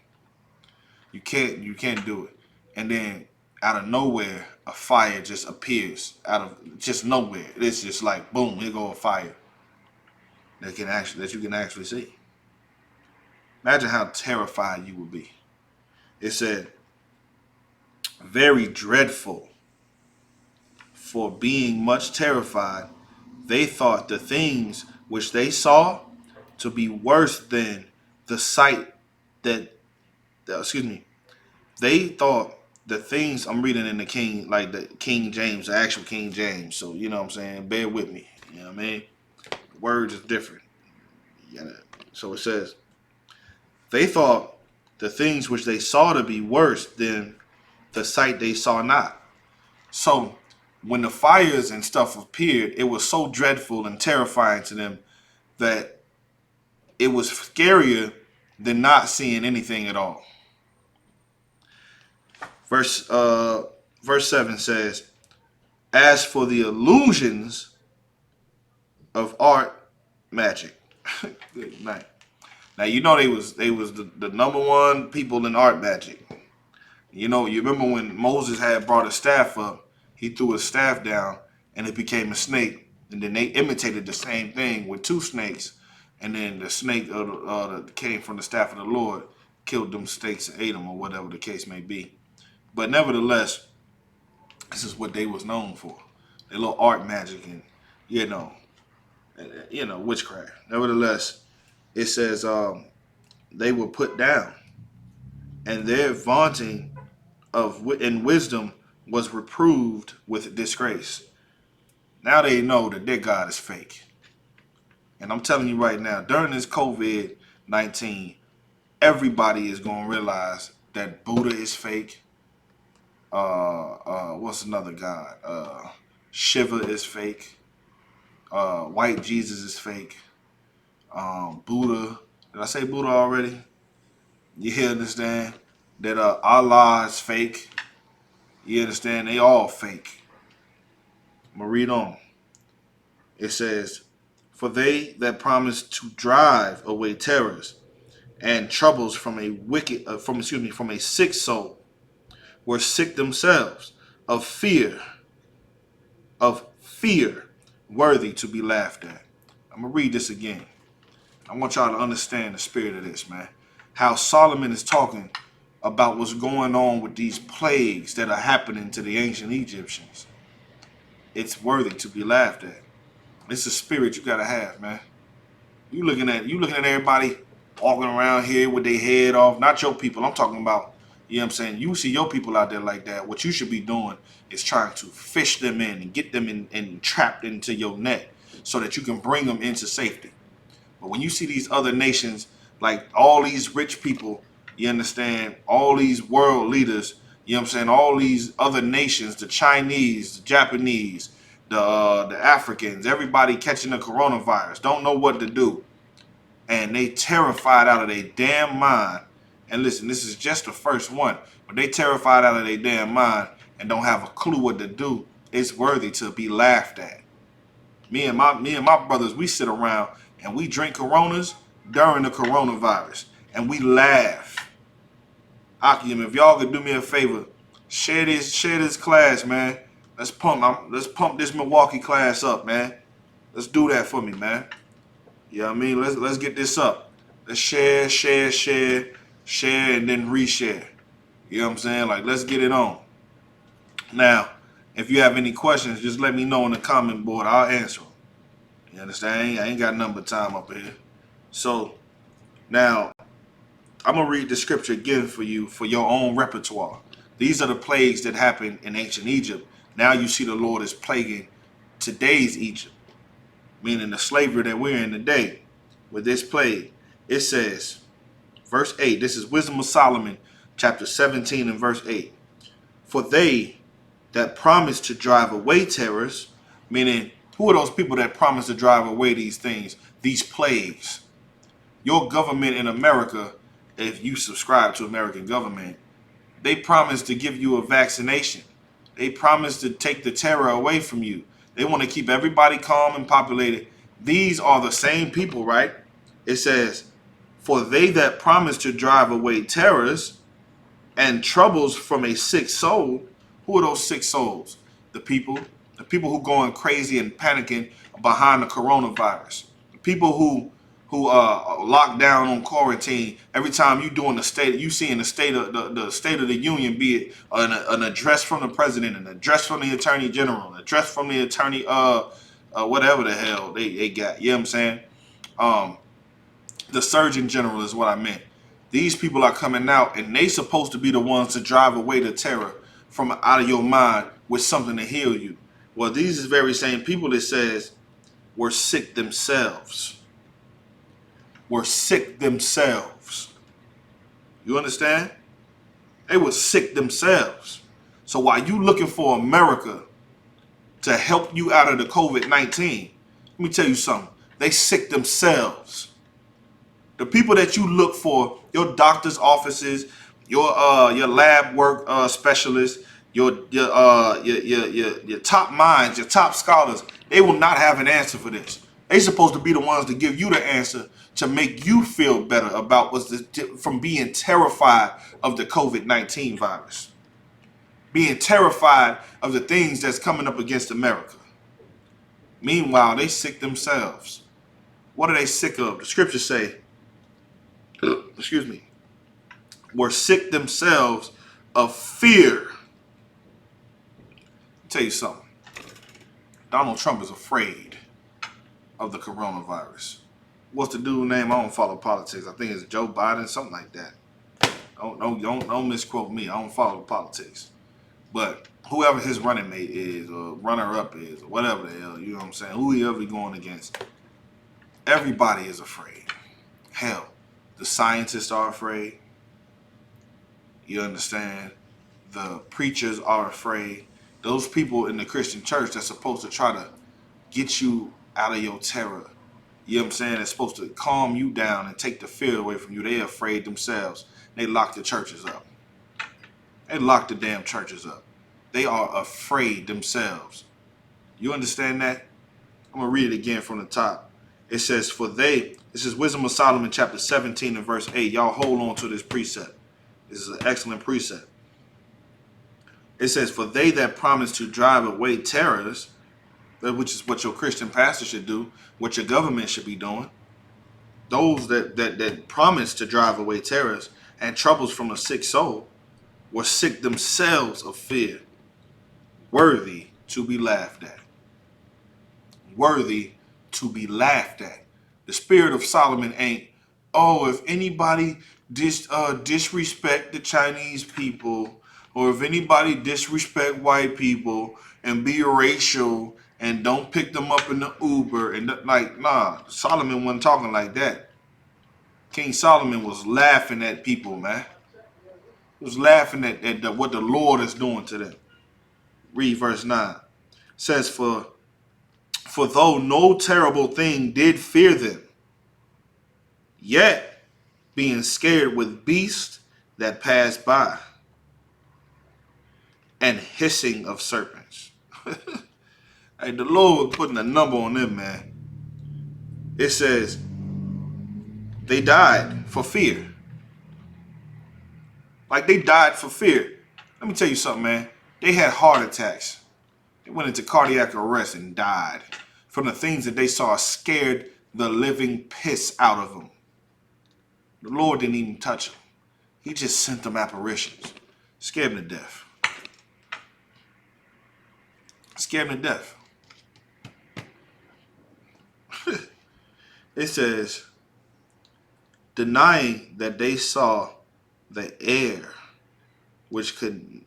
You can't do it. And then out of nowhere, a fire just appears out of just nowhere. It's just like boom, here go a fire that you can actually see. Imagine how terrified you would be. It said, very dreadful, for being much terrified, they thought the things which they saw to be worse than the sight that, they thought the things, I'm reading in the King James, the actual King James. So, you know what I'm saying? Bear with me. You know what I mean? The words is different. So it says, they thought the things which they saw to be worse than the sight they saw not. So when the fires and stuff appeared, it was so dreadful and terrifying to them that it was scarier than not seeing anything at all. Verse 7 says, as for the illusions of art magic, good night. Now you know they was the number one people in art magic. You know, you remember when Moses had brought his staff up, he threw his staff down and it became a snake. And then they imitated the same thing with two snakes. And then the snake that came from the staff of the Lord killed them snakes and ate them, or whatever the case may be. But nevertheless, this is what they was known for. Their little art magic and, witchcraft. Nevertheless, it says they were put down, and their vaunting in wisdom was reproved with disgrace. Now they know that their God is fake. And I'm telling you right now, during this COVID-19, everybody is going to realize that Buddha is fake. What's another god? Shiva is fake. White Jesus is fake. Buddha. Did I say Buddha already? You understand? That Allah is fake. You understand? They all fake. I'm going to read on. It says, for they that promise to drive away terrors and troubles from a sick soul were sick themselves of fear, worthy to be laughed at. I'm going to read this again. I want y'all to understand the spirit of this, man. How Solomon is talking about what's going on with these plagues that are happening to the ancient Egyptians. It's worthy to be laughed at. It's a spirit you gotta have, man. You looking at everybody walking around here with their head off. Not your people. I'm talking about, you know what I'm saying? You see your people out there like that. What you should be doing is trying to fish them in and get them in and trapped into your net so that you can bring them into safety. But when you see these other nations, like all these rich people, you understand, all these world leaders, you know what I'm saying, all these other nations, the Chinese, the Japanese, the Africans, everybody catching the coronavirus, don't know what to do. And they terrified out of their damn mind. And listen, this is just the first one. But they terrified out of their damn mind and don't have a clue what to do. It's worthy to be laughed at. Me and my brothers, we sit around and we drink Coronas during the coronavirus. And we laugh. Akim, if y'all could do me a favor, share this class, man. Let's pump this Milwaukee class up, man. Let's do that for me, man. You know what I mean? Let's get this up. Let's share, and then reshare. You know what I'm saying? Like, let's get it on. Now, if you have any questions, just let me know on the comment board. I'll answer them. You understand? I ain't got nothing but time up here. So, now, I'm going to read the scripture again for you for your own repertoire. These are the plagues that happened in ancient Egypt. Now you see the Lord is plaguing today's Egypt, meaning the slavery that we're in today with this plague. It says, verse 8, this is Wisdom of Solomon, chapter 17 and verse 8. For they that promise to drive away terrors, meaning who are those people that promise to drive away these things, these plagues? Your government in America, if you subscribe to American government, they promise to give you a vaccination. They promise to take the terror away from you. They want to keep everybody calm and populated. These are the same people, right? It says, for they that promise to drive away terrors and troubles from a sick soul. Who are those sick souls? The people who going crazy and panicking behind the coronavirus. The people who locked down on quarantine. Every time you doing you seeing the state of the union, be it an address from the president, an address from the attorney general, an address from the attorney, whatever the hell they got. You know what I'm saying? The surgeon general is what I meant. These people are coming out and they supposed to be the ones to drive away the terror from out of your mind with something to heal you. Well, these is very same people that says were sick themselves. Were sick themselves. You understand? They were sick themselves. So while you looking for America to help you out of the COVID-19, let me tell you something. They sick themselves. The people that you look for, your doctor's offices, your lab work specialists, your top minds, your top scholars, they will not have an answer for this. They supposed to be the ones to give you the answer to make you feel better about from being terrified of the COVID-19 virus, being terrified of the things that's coming up against America. Meanwhile, they sick themselves. What are they sick of? The scriptures say, excuse me, were sick themselves of fear. I'll tell you something. Donald Trump is afraid of the coronavirus. What's the dude's name? I don't follow politics. I think it's Joe Biden, something like that. Don't misquote me. I don't follow politics. But whoever his running mate is, or runner-up is, or whatever the hell, you know what I'm saying? Whoever he's going against, everybody is afraid. Hell, the scientists are afraid. You understand? The preachers are afraid. Those people in the Christian church that's supposed to try to get you out of your terror. You know what I'm saying? It's supposed to calm you down and take the fear away from you. They're afraid themselves. They lock the churches up. They lock the damn churches up. They are afraid themselves. You understand that? I'm going to read it again from the top. It says, this is Wisdom of Solomon chapter 17 and verse 8. Y'all hold on to this precept. This is an excellent precept. It says, for they that promise to drive away terrors, which is what your Christian pastor should do, what your government should be doing. Those that promise to drive away terrors and troubles from a sick soul were sick themselves of fear, worthy to be laughed at. Worthy to be laughed at. The spirit of Solomon ain't, oh, if anybody disrespect the Chinese people, or if anybody disrespect white people and be racial and don't pick them up in the Uber, and like, nah, Solomon wasn't talking like that. King Solomon was laughing at people, man. He was laughing at what the Lord is doing to them. Read verse 9. It says, for though no terrible thing did fear them, yet being scared with beasts that passed by, and hissing of serpents. Hey, the Lord was putting a number on them, man. It says they died for fear. Like they died for fear. Let me tell you something, man. They had heart attacks. They went into cardiac arrest and died from the things that they saw scared the living piss out of them. The Lord didn't even touch them. He just sent them apparitions. Scared them to death. Scared them to death. It says, denying that they saw the air, which could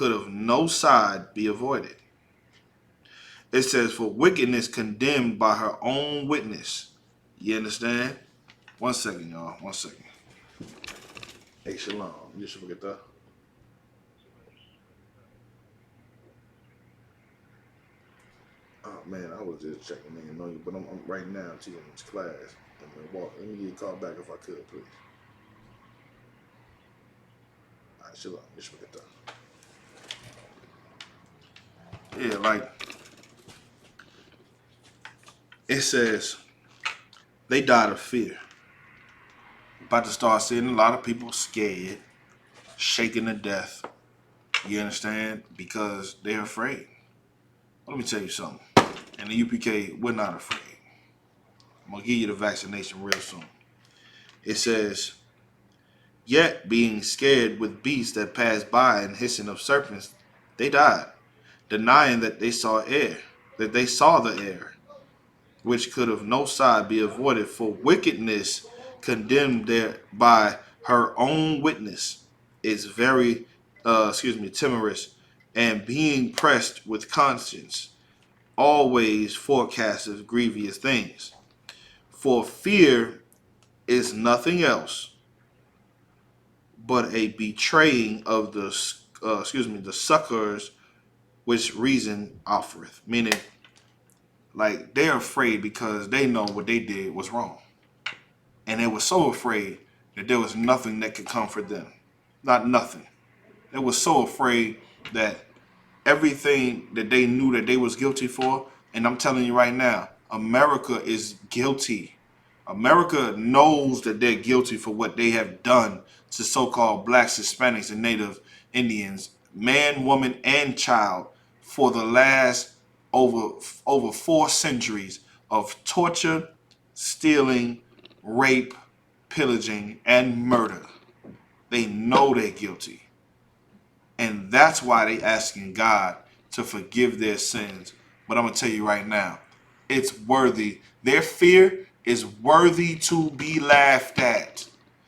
of no side be avoided. It says, for wickedness condemned by her own witness. You understand? 1 second, y'all. 1 second. Hey, Shalom. You should forget that. Oh man, I was just checking in on you, but I'm right now teaching this class in Milwaukee. Let me get a call back if I could, please. All right, Shalom. You should forget that. Yeah, like it says, they died of fear. About to start seeing a lot of people scared, shaken to death. You understand? Because they're afraid. Let me tell you something. And the UPK, we're not afraid. I'm going to give you the vaccination real soon. It says, yet being scared with beasts that passed by and hissing of serpents, they died, denying that they saw the air, which could of no side be avoided, for wickedness condemned there by her own witness is very timorous, and being pressed with conscience always forecasteth grievous things. For fear is nothing else but a betraying of the succors which reason offereth. Meaning, like, they're afraid because they know what they did was wrong. And they were so afraid that there was nothing that could comfort them. Not nothing. They were so afraid that everything that they knew that they was guilty for, and I'm telling you right now, America is guilty. America knows that they're guilty for what they have done to so-called blacks, Hispanics, and Native Indians, man, woman, and child, for the last over 4 centuries of torture, stealing, rape, pillaging, and murder. They know they're guilty. And that's why they asking God to forgive their sins. But I'm going to tell you right now, it's worthy. Their fear is worthy to be laughed at.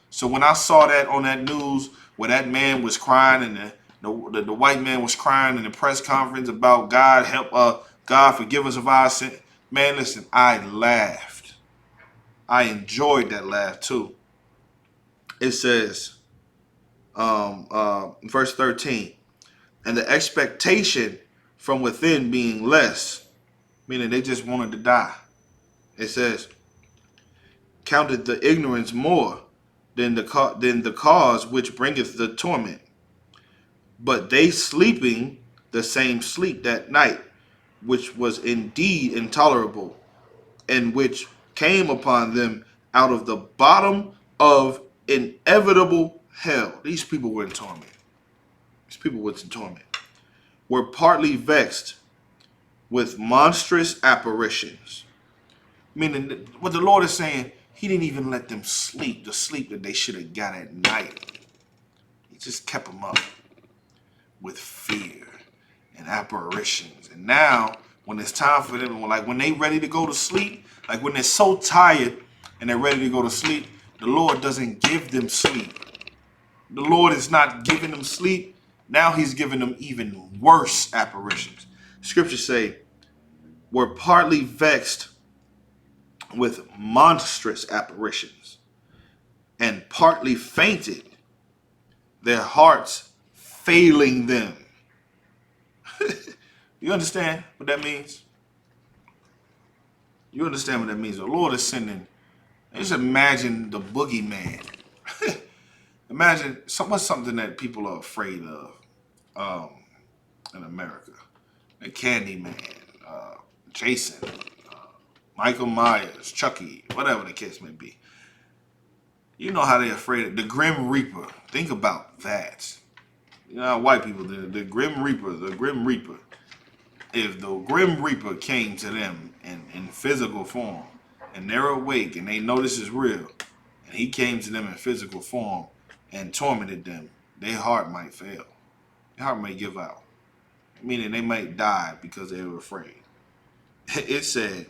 So when I saw that on that news where that man was crying and the white man was crying in the press conference about God help, God forgive us of our sin, man, listen, I laughed. I enjoyed that laugh too. It says, verse 13, and the expectation from within being less, meaning they just wanted to die. It says, counted the ignorance more than the cause which bringeth the torment. But they sleeping the same sleep that night, which was indeed intolerable, and which came upon them out of the bottom of inevitable hell. These people were in torment. These people were in torment. Were partly vexed with monstrous apparitions. Meaning what the Lord is saying, he didn't even let them sleep, the sleep that they should have got at night. He just kept them up with fear and apparitions. And now, when it's time for them, like when they ready to go to sleep, like when they're so tired and they're ready to go to sleep, the Lord doesn't give them sleep. The Lord is not giving them sleep. Now he's giving them even worse apparitions. Scriptures say, were partly vexed with monstrous apparitions, and partly fainted, their hearts failing them. You understand what that means? You understand what that means? The Lord is sending, just imagine the boogeyman. Imagine something that people are afraid of in America. The Candyman, Jason, Michael Myers, Chucky, whatever the case may be. You know how they're afraid of the Grim Reaper. Think about that. You know how white people, the Grim Reaper. If the Grim Reaper came to them in physical form, and they're awake and they know this is real, and he came to them in physical form and tormented them, their heart might fail. Their heart might give out. Meaning they might die because they were afraid. It said,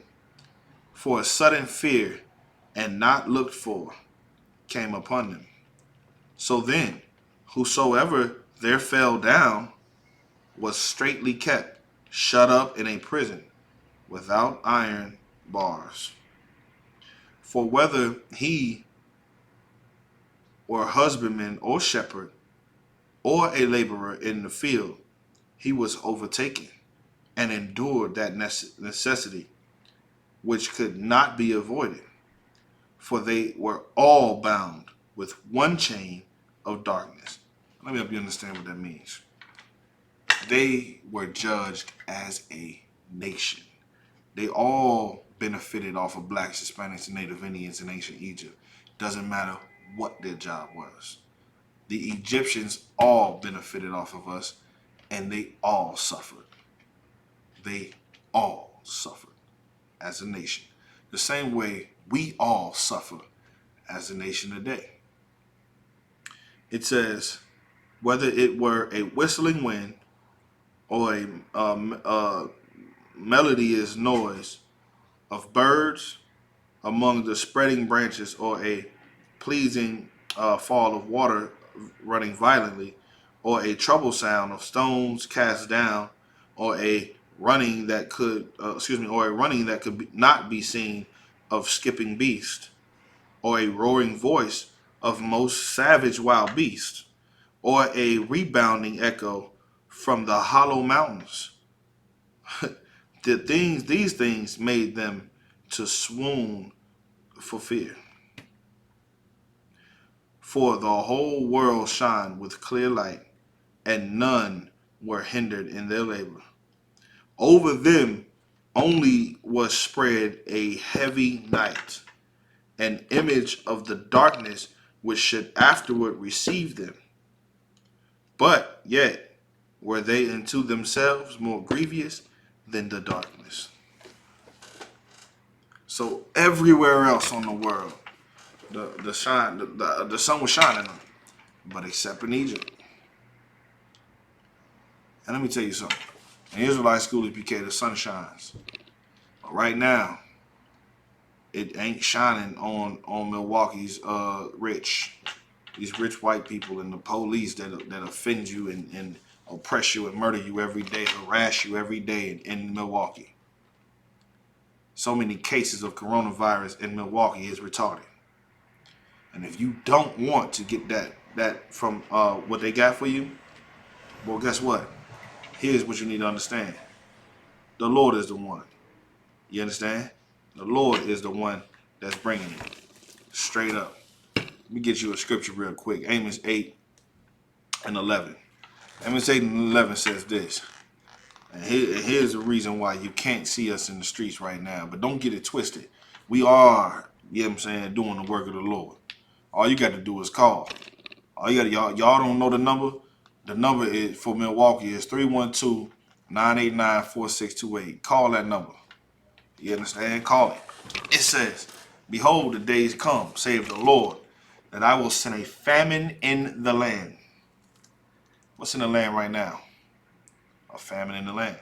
for a sudden fear and not looked for came upon them. So then, whosoever there fell down was straitly kept, shut up in a prison, without iron bars. For whether he were husbandman or shepherd, or a laborer in the field, he was overtaken, and endured that necessity, which could not be avoided. For they were all bound with one chain of darkness. Let me help you understand what that means. They were judged as a nation. They all benefited off of blacks, Hispanics, and Native Indians in ancient Egypt. Doesn't matter what their job was. The Egyptians all benefited off of us, and they all suffered. They all suffered as a nation. The same way we all suffer as a nation today. It says, whether it were a whistling wind or a melodious noise of birds among the spreading branches, or a pleasing fall of water running violently, or a trouble sound of stones cast down, or a running that could, not be seen of skipping beast, or a roaring voice of most savage wild beast, or a rebounding echo from the hollow mountains. These things made them to swoon for fear. For the whole world shined with clear light, and none were hindered in their labor. Over them only was spread a heavy night, an image of the darkness which should afterward receive them. But yet were they unto themselves more grievous than the darkness. So everywhere else on the world, the sun was shining on, but except in Egypt. And let me tell you something. In Israelite school, I.S.U.P.K, the sun shines. But right now, it ain't shining on Milwaukee's these rich white people and the police that offend you and oppress you and murder you every day, harass you every day in Milwaukee. So many cases of coronavirus in Milwaukee is retarded. And if you don't want to get that from what they got for you, well, guess what? Here's what you need to understand. The Lord is the one. You understand? The Lord is the one that's bringing it. Straight up. Let me get you a scripture real quick. Amos 8:11. Amos 8:11 says this. And here's the reason why you can't see us in the streets right now. But don't get it twisted. We are, you know what I'm saying, doing the work of the Lord. All you got to do is call. Y'all don't know the number? The number is for Milwaukee is 312-989-4628. Call that number. You understand? Call it. It says, behold, the days come, save the Lord, that I will send a famine in the land. What's in the land right now? A famine in the land.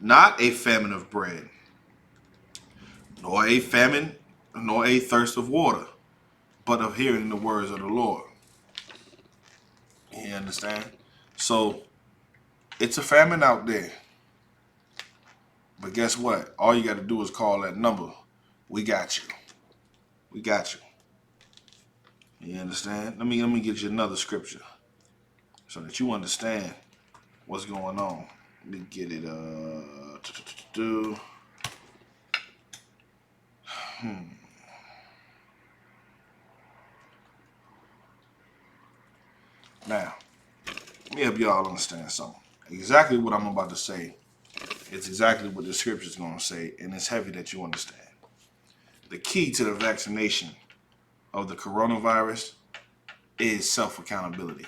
Not a famine of bread, nor a famine, nor a thirst of water, but of hearing the words of the Lord. You understand? So it's a famine out there. But guess what? All you got to do is call that number. We got you. We got you. You understand? Let me get you another scripture so that you understand what's going on. Let me get it. Now, let me help y'all understand something. Exactly what I'm about to say. It's exactly what the scripture is going to say, and it's heavy that you understand. The key to the vaccination of the coronavirus is self-accountability.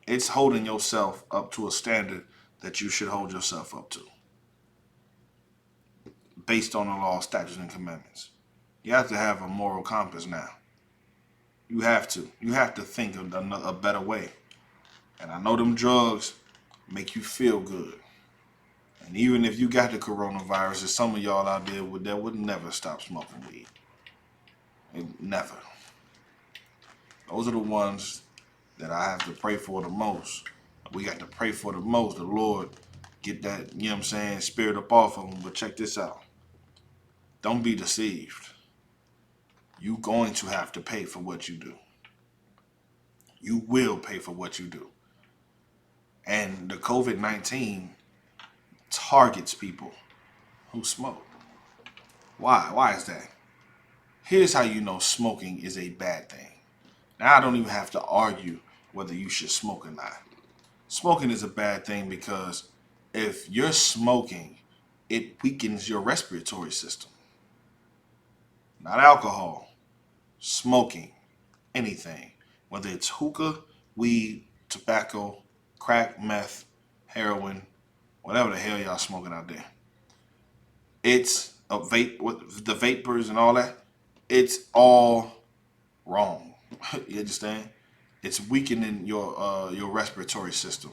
It's holding yourself up to a standard that you should hold yourself up to, based on the law, statutes, and commandments. You have to have a moral compass now. You have to. You have to think of a better way. And I know them drugs make you feel good. And even if you got the coronavirus, there's some of y'all out there that would never stop smoking weed. Never. Those are the ones that I have to pray for the most. We got to pray for the most. The Lord get that, you know what I'm saying, spirit up off of them. But check this out. Don't be deceived. You're going to have to pay for what you do. You will pay for what you do. And the COVID-19 targets people who smoke. Why? Why is that? Here's how you know smoking is a bad thing. Now I don't even have to argue whether you should smoke or not. Smoking is a bad thing because if you're smoking, it weakens your respiratory system. Not alcohol, smoking, anything. Whether it's hookah, weed, tobacco, crack, meth, heroin, whatever the hell y'all smoking out there. It's a vape, with the vapors and all that. It's all wrong. You understand? It's weakening your respiratory system.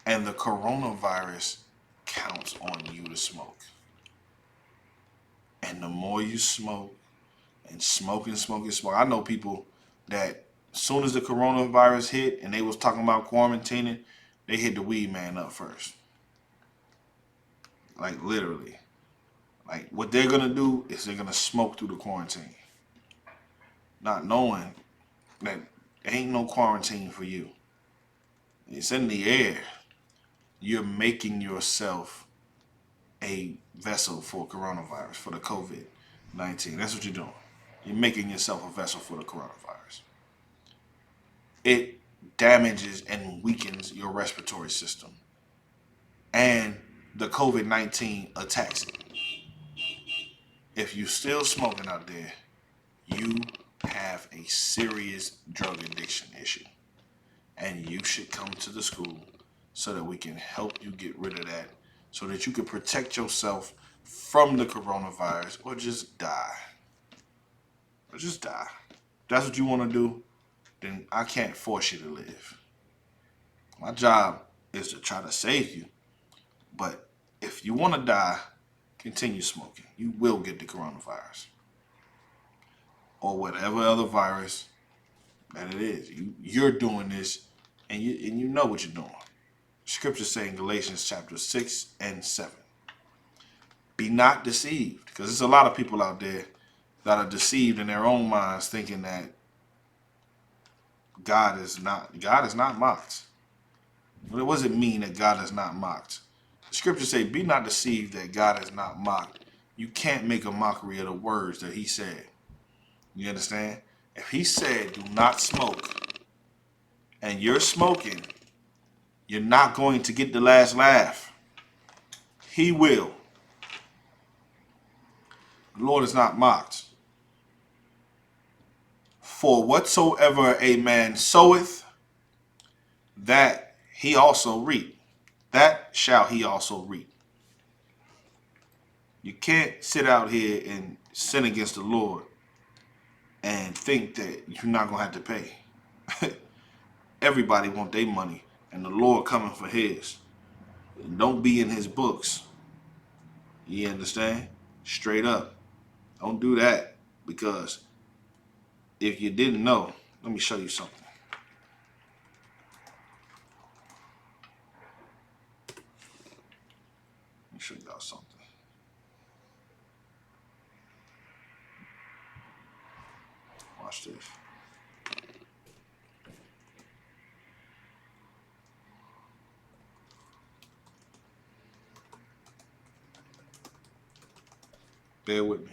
And the coronavirus counts on you to smoke. And the more you smoke, and smoke. I know people that as soon as the coronavirus hit and they was talking about quarantining, they hit the weed man up first. Like literally. Like what they're gonna do is they're gonna smoke through the quarantine. Not knowing that ain't no quarantine for you. It's in the air. You're making yourself a vessel for coronavirus, for the COVID-19. That's what you're doing. You're making yourself a vessel for the coronavirus. It damages and weakens your respiratory system. And the COVID-19 attacks it. If you're still smoking out there, you have a serious drug addiction issue. And you should come to the school so that we can help you get rid of that, so that you can protect yourself from the coronavirus, or just die. Or just die. If that's what you want to do, then I can't force you to live. My job is to try to save you. But if you want to die, continue smoking. You will get the coronavirus. Or whatever other virus that it is. You're doing this, and you know what you're doing. Scripture say in Galatians chapter 6 and 7. Be not deceived. Because there's a lot of people out there that are deceived in their own minds, thinking that God is not mocked. What does it mean that God is not mocked? The scripture say, be not deceived that God is not mocked. You can't make a mockery of the words that he said. You understand? If he said, do not smoke, and you're smoking, you're not going to get the last laugh. He will. The Lord is not mocked. For whatsoever a man soweth, that he also reap. That shall he also reap. You can't sit out here and sin against the Lord and think that you're not going to have to pay. Everybody want their money, and the Lord coming for his. And don't be in his books. You understand? Straight up. Don't do that, because if you didn't know, let me show you something. Let me show y'all something. Watch this. Bear with me.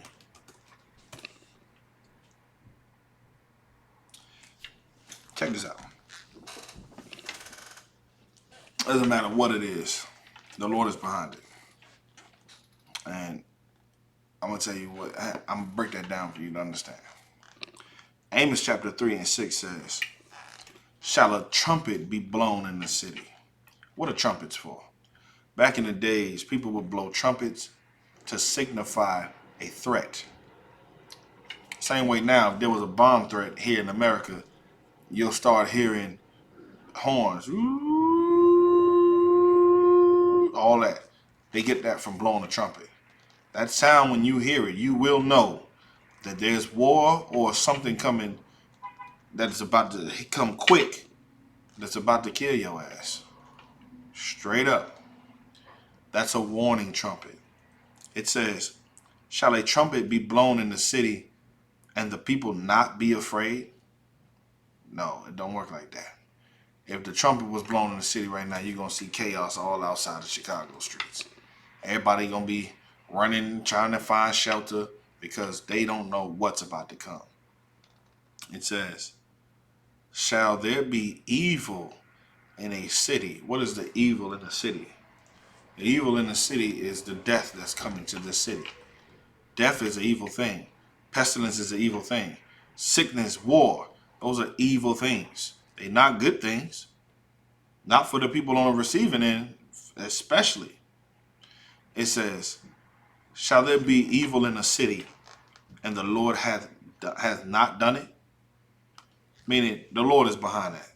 Check this out. Doesn't matter what it is, the Lord is behind it. And I'm going to tell you what, I'm going to break that down for you to understand. Amos chapter 3 and 6 says, shall a trumpet be blown in the city? What are trumpets for? Back in the days, people would blow trumpets to signify a threat. Same way now, if there was a bomb threat here in America, you'll start hearing horns. All that. They get that from blowing a trumpet. That sound, when you hear it, you will know that there's war or something coming that is about to come quick, that's about to kill your ass. Straight up. That's a warning trumpet. It says, shall a trumpet be blown in the city and the people not be afraid? No, it don't work like that. If the trumpet was blown in the city right now, you're going to see chaos all outside of Chicago streets. Everybody going to be running, trying to find shelter because they don't know what's about to come. It says, shall there be evil in a city? What is the evil in the city? The evil in the city is the death that's coming to this city. Death is an evil thing. Pestilence is an evil thing. Sickness, war, those are evil things. They're not good things. Not for the people on the receiving end, especially. It says, shall there be evil in a city, and the Lord hath not done it? Meaning, the Lord is behind that.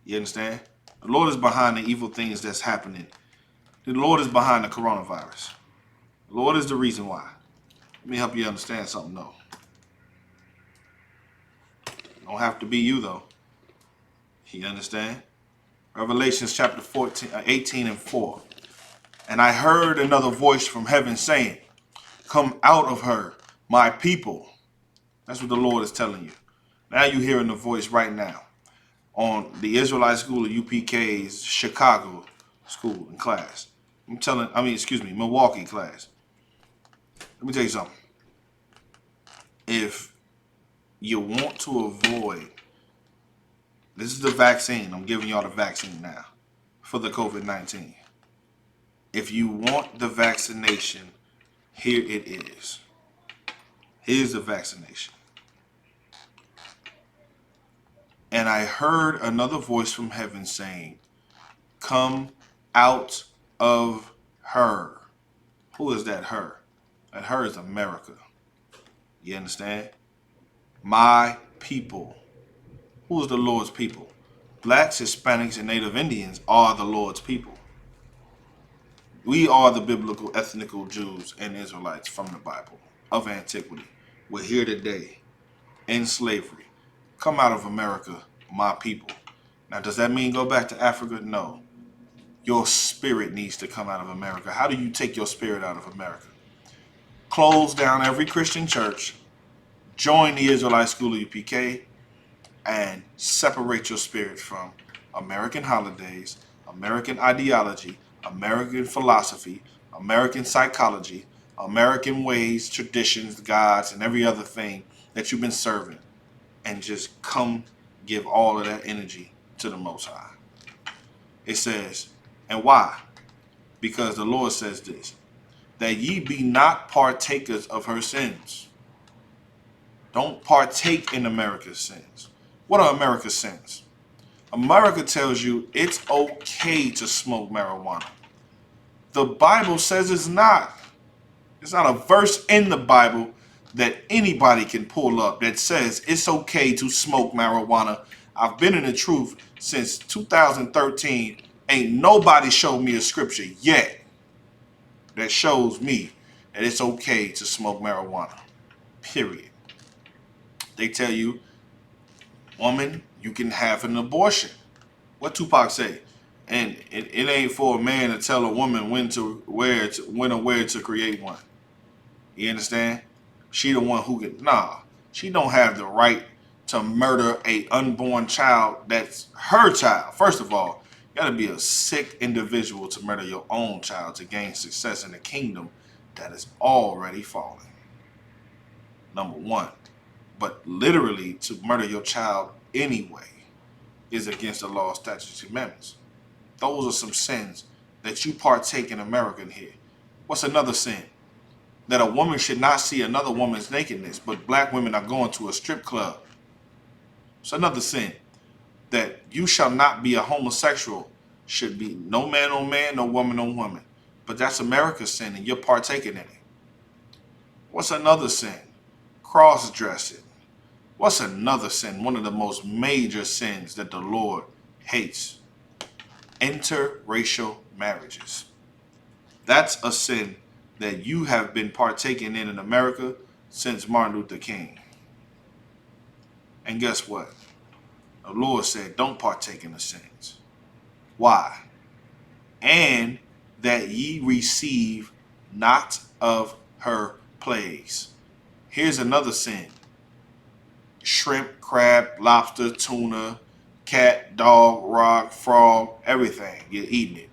You understand? The Lord is behind the evil things that's happening. The Lord is behind the coronavirus. The Lord is the reason why. Let me help you understand something, though. Don't have to be you, though. You understand? Revelations chapter 18 and 4. And I heard another voice from heaven saying, come out of her, my people. That's what the Lord is telling you. Now you're hearing the voice right now on the Israelite school of I.S.U.P.K's Chicago school and class. Milwaukee class. Let me tell you something. If you want to avoid, this is the vaccine. I'm giving y'all the vaccine now for the COVID-19. If you want the vaccination, here it is. Here's the vaccination. And I heard another voice from heaven saying, come out of her. Who is that her? That her is America. You understand? My people. Who is the Lord's people? Blacks, Hispanics, and Native Indians are the Lord's people. We are the biblical ethnical Jews and Israelites from the Bible of antiquity. We're here today in slavery. Come out of America, my people. Now, does that mean go back to Africa? No. Your spirit needs to come out of America. How do you take your spirit out of America? Close down every Christian church, join the Israelite School of I.S.U.P.K, and separate your spirit from American holidays, American ideology, American philosophy, American psychology, American ways, traditions, gods, and every other thing that you've been serving, and just come give all of that energy to the Most High. It says, and why? Because the Lord says this, that ye be not partakers of her sins. Don't partake in America's sins. What are America's sins? America tells you it's okay to smoke marijuana. The Bible says it's not. It's not a verse in the Bible that anybody can pull up that says it's okay to smoke marijuana. I've been in the truth since 2013. Ain't nobody showed me a scripture yet that shows me that it's okay to smoke marijuana. Period. They tell you, woman, you can have an abortion. What Tupac say? And it ain't for a man to tell a woman when or where to create one. You understand? She the one who can. Nah, she don't have the right to murder a unborn child that's her child. First of all, you gotta be a sick individual to murder your own child to gain success in the kingdom that is already fallen. Number one. But literally to murder your child anyway is against the law, statutes, and commandments. Those are some sins that you partake in America here. What's another sin? That a woman should not see another woman's nakedness, but black women are going to a strip club. It's another sin. That you shall not be a homosexual. Should be no man on man, no woman on woman. But that's America's sin and you're partaking in it. What's another sin? Cross-dressing. What's another sin? One of the most major sins that the Lord hates. Interracial marriages. That's a sin that you have been partaking in America since Martin Luther King. And guess what? The Lord said, don't partake in the sins. Why? And that ye receive not of her plagues. Here's another sin. Shrimp, crab, lobster, tuna, cat, dog, rock, frog, everything. You're eating it.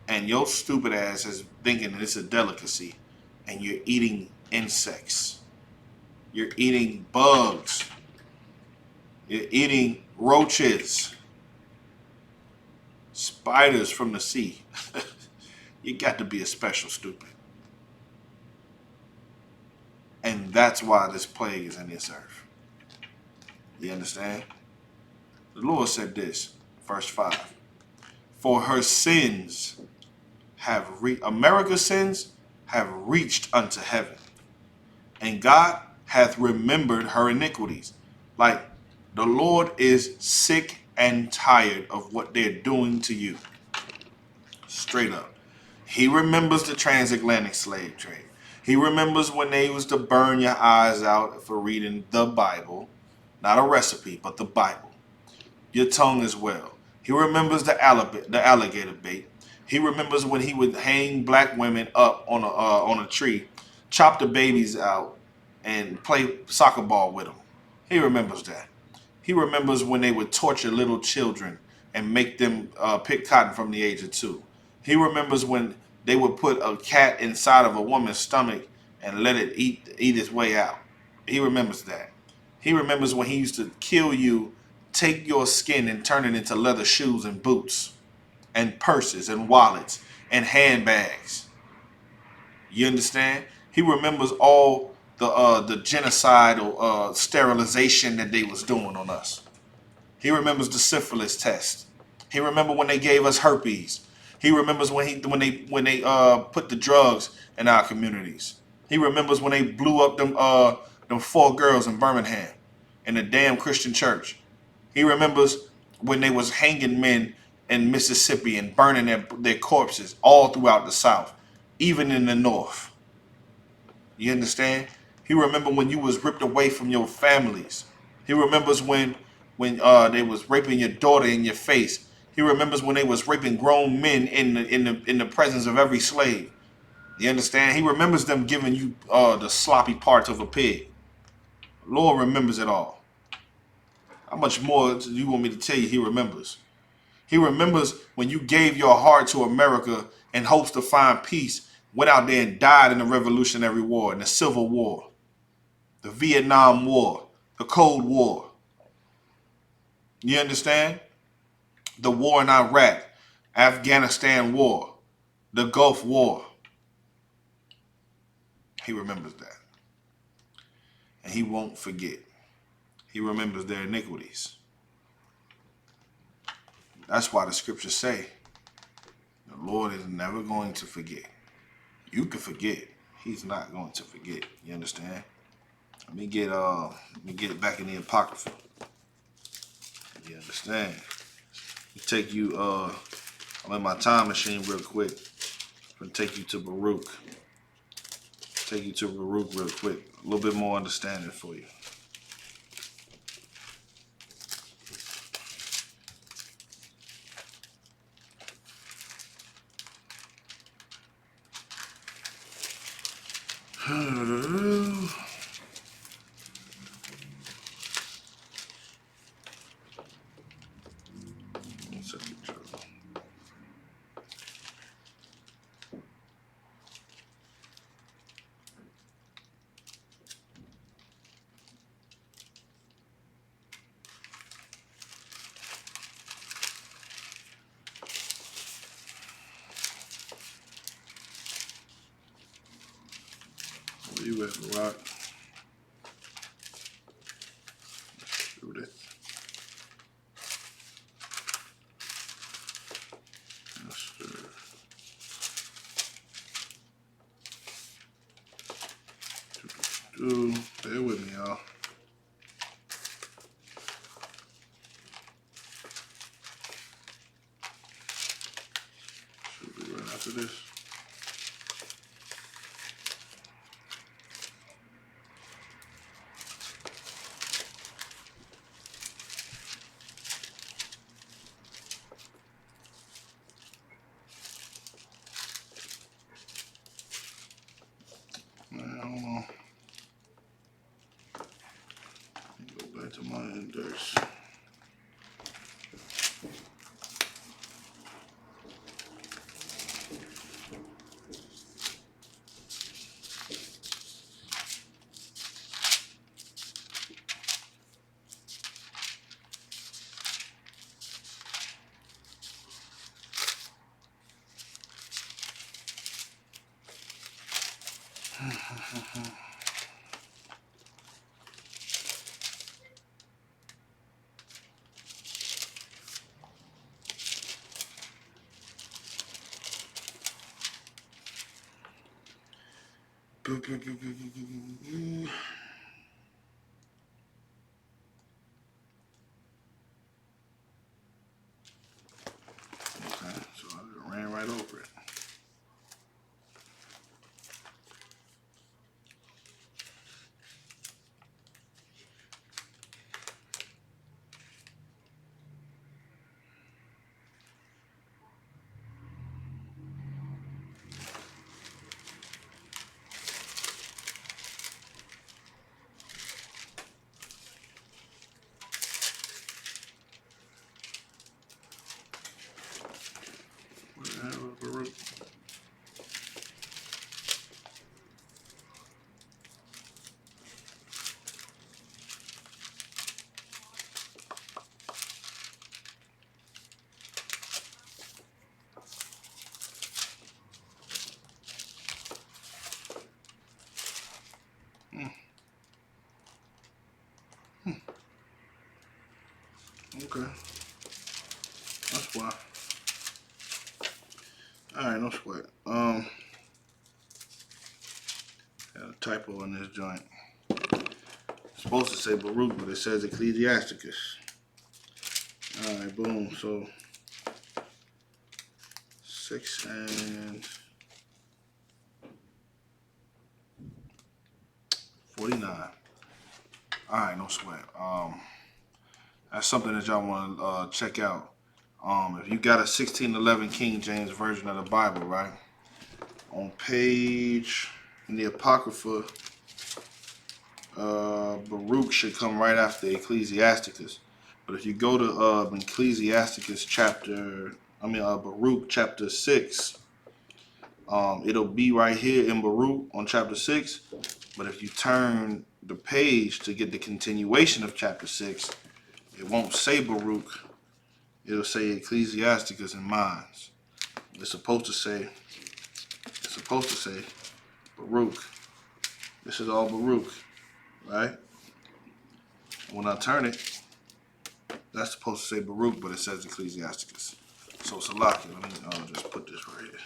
And your stupid ass is thinking that it's a delicacy. And you're eating insects. You're eating bugs. You're eating roaches. Spiders from the sea. You got to be a special stupid. And that's why this plague is in this earth. You understand? The Lord said this, verse 5. For her sins have America's sins have reached unto heaven. And God hath remembered her iniquities. Like the Lord is sick and tired of what they're doing to you. Straight up. He remembers the transatlantic slave trade. He remembers when they used to burn your eyes out for reading the Bible. Not a recipe, but the Bible. Your tongue as well. He remembers the alligator bait. He remembers when he would hang black women up on a tree, chop the babies out, and play soccer ball with them. He remembers that. He remembers when they would torture little children and make them pick cotton from the age of 2. He remembers when they would put a cat inside of a woman's stomach and let it eat its way out. He remembers that. He remembers when he used to kill you, take your skin and turn it into leather shoes and boots and purses and wallets and handbags. You understand? He remembers all the genocidal sterilization that they was doing on us. He remembers the syphilis test. He remembers when they gave us herpes. He remembers when they put the drugs in our communities. He remembers when they blew up them 4 girls in Birmingham in the damn Christian church. He remembers when they was hanging men in Mississippi and burning their corpses all throughout the South, even in the North. You understand? He remembers when you was ripped away from your families. He remembers when they was raping your daughter in your face. He remembers when they was raping grown men in the presence of every slave. You understand? He remembers them giving you the sloppy parts of a pig. Lord remembers it all. How much more do you want me to tell you he remembers? He remembers when you gave your heart to America in hopes to find peace, went out there and died in the Revolutionary War, in the Civil War, the Vietnam War, the Cold War. You understand? The war in Iraq, Afghanistan War, the Gulf War. He remembers that. And he won't forget. He remembers their iniquities. That's why the scriptures say the Lord is never going to forget. You can forget. He's not going to forget. You understand? Let me get it back in the Apocrypha. You understand? Take you I'm in my time machine real quick. I'm gonna take you to Baruch. Take you to Baruch real quick. A little bit more understanding for you. Where you at, Rock? Do this. Yes, sir. Bear with me, y'all. Should be right after this. Hold on. Go back to my index. Okay, so I ran right over it. Where the hell is Baruch? Okay. That's why. Alright, no sweat. Got a typo in this joint. It's supposed to say Baruch, but it says Ecclesiasticus. Alright, boom. So 6 and 49. Alright, no sweat. That's something that y'all want to check out. If you got a 1611 King James version of the Bible, right? On page in the Apocrypha, Baruch should come right after Ecclesiasticus. But if you go to Ecclesiasticus Baruch chapter 6, it'll be right here in Baruch on chapter 6. But if you turn the page to get the continuation of chapter 6, it won't say Baruch. It'll say Ecclesiasticus in Minds. It's supposed to say Baruch. This is all Baruch, right? When I turn it, that's supposed to say Baruch, but it says Ecclesiasticus. So Salaki, let me just put this right here.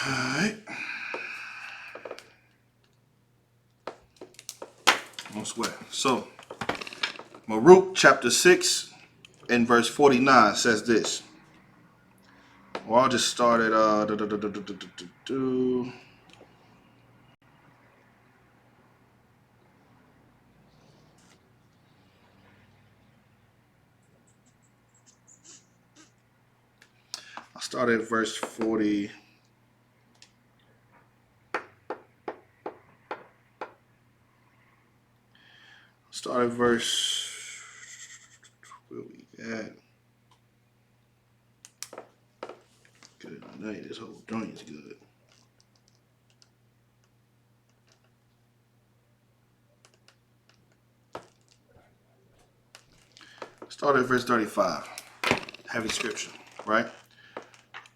Alright. No sweat. So, Baruch chapter 6 and verse 49 says this. Well, I'll just start at I'll start at verse 40. Start at verse, where we at? Good night, this whole joint is good. Start at verse 35. Heavy scripture, right?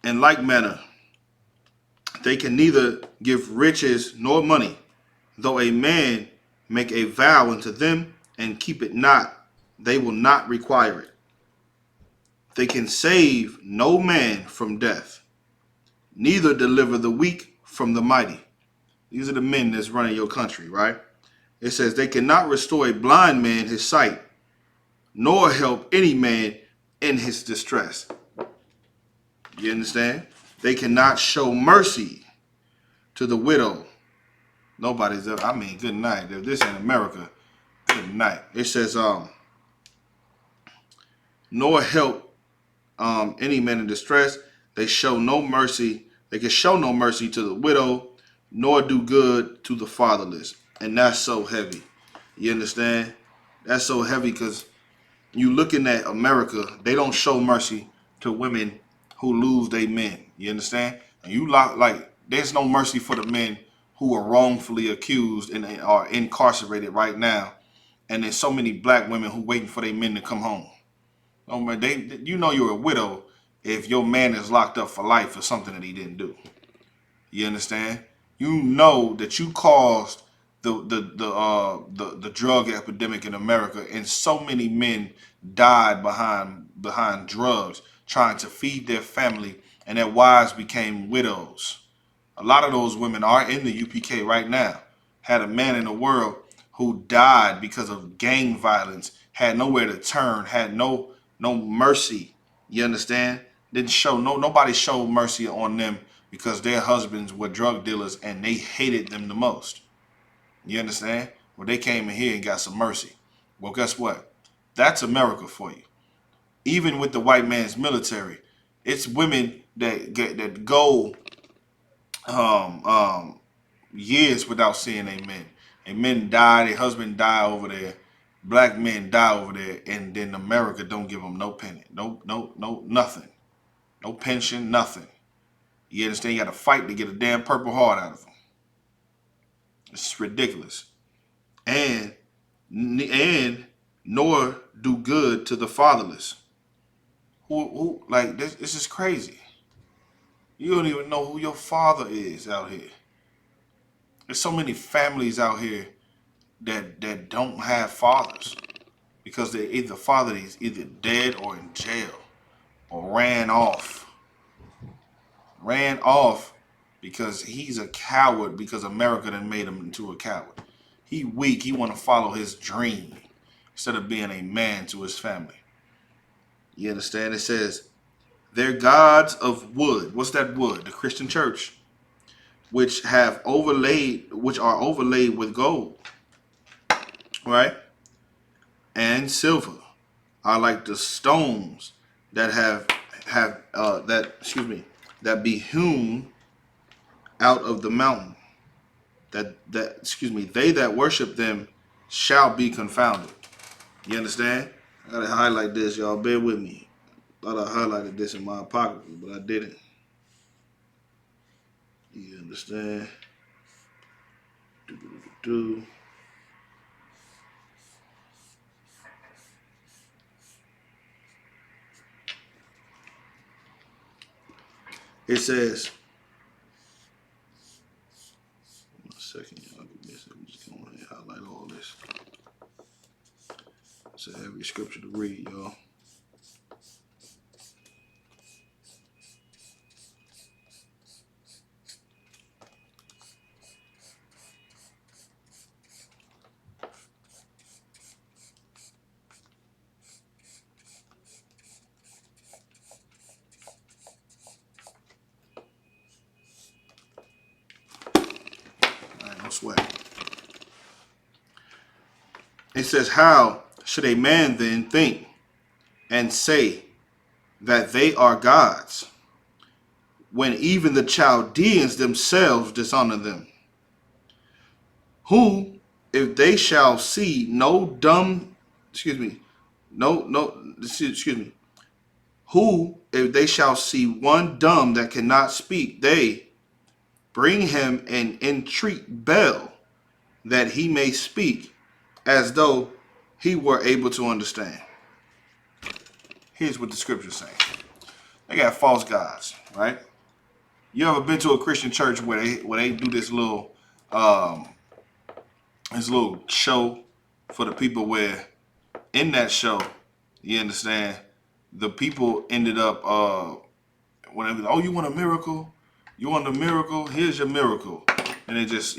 In like manner, they can neither give riches nor money, though a man make a vow unto them and keep it not, they will not require it. They can save no man from death, neither deliver the weak from the mighty. These are the men that's running your country, right? It says they cannot restore a blind man his sight, nor help any man in his distress. You understand? They cannot show mercy to the widow. Nobody's ever, good night. If this ain't America, good night. It says, nor help any man in distress. They show no mercy. They can show no mercy to the widow, nor do good to the fatherless. And that's so heavy. You understand? That's so heavy because you looking at America, they don't show mercy to women who lose their men. You understand? And there's no mercy for the men who are wrongfully accused and are incarcerated right now. And there's so many black women who waiting for their men to come home. Oh man, you're a widow if your man is locked up for life for something that he didn't do. You understand? You know that you caused the drug epidemic in America, and so many men died behind drugs trying to feed their family, and their wives became widows. A lot of those women are in the UPK right now. Had a man in the world who died because of gang violence, had nowhere to turn, had no mercy. You understand? Nobody showed mercy on them because their husbands were drug dealers and they hated them the most. You understand? Well, they came in here and got some mercy. Well, guess what? That's America for you. Even with the white man's military, it's women that go years without seeing a men. And men die, their husband die over there. Black men die over there, and then America don't give them no penny, no nothing, no pension, nothing. You understand? You got to fight to get a damn Purple Heart out of them. It's ridiculous. And nor do good to the fatherless. Who like this is crazy. You don't even know who your father is out here. There's so many families out here that don't have fathers because they're either father is either dead or in jail or ran off because he's a coward because America done made him into a coward. He weak. He want to follow his dream instead of being a man to his family. You understand? It says they're gods of wood. What's that wood? The Christian church, which are overlaid with gold, right? And silver are like the stones that that be hewn out of the mountain. They that worship them shall be confounded. You understand? I gotta highlight this, y'all. Bear with me. Thought I highlighted this in my pocket, but I didn't. You understand? It says, one second, y'all. I'm just going to highlight all this. It's a heavy scripture to read, y'all. No sweat. It says, how should a man then think and say that they are gods when even the Chaldeans themselves dishonor them? Who, if they shall see who, if they shall see one dumb that cannot speak, they bring him and entreat Bel that he may speak, as though he were able to understand. Here's what the scripture's saying. They got false gods, right? You ever been to a Christian church where they do this little show for the people where in that show, you understand, the people ended up whenever, oh, you want a miracle? You want a miracle? Here's your miracle. And they just,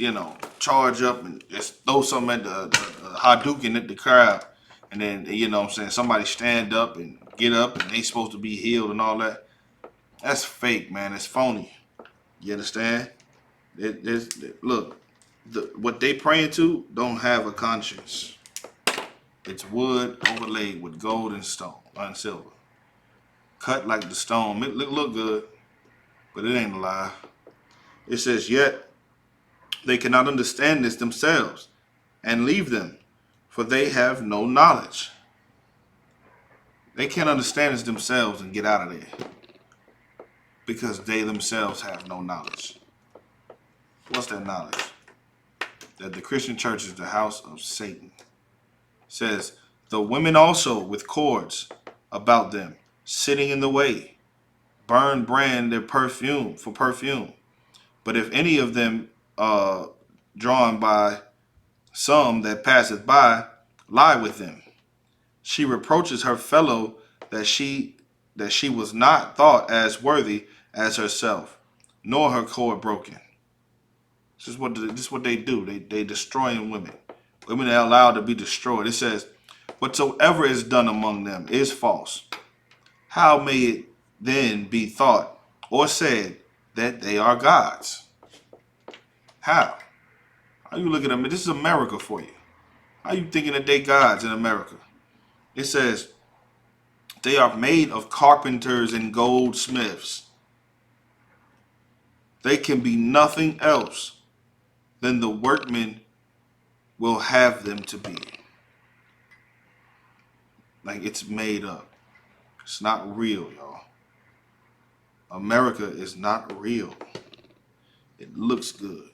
charge up and just throw something at the Hadouken at the crowd. And then, somebody stand up and get up and they supposed to be healed and all that. That's fake, man. It's phony. You understand? Look, what they praying to don't have a conscience. It's wood overlaid with gold and stone and silver. Cut like the stone. It look good, but it ain't alive. It says, yet they cannot understand this themselves, and leave them, for they have no knowledge. They can't understand this themselves and get out of there, because they themselves have no knowledge. What's that knowledge? That the Christian church is the house of Satan. It says, the women also with cords about them, sitting in the way, burn brand their perfume. But if any of them drawn by some that passeth by, lie with them. She reproaches her fellow that she was not thought as worthy as herself, nor her cord broken. This is what they do. They destroying women. Women are allowed to be destroyed. It says, whatsoever is done among them is false. How may it then be thought or said that they are gods? How? How you look at them? This is America for you. How you thinking that they gods in America? It says, they are made of carpenters and goldsmiths. They can be nothing else than the workmen will have them to be. Like it's made up. It's not real, y'all. America is not real. It looks good.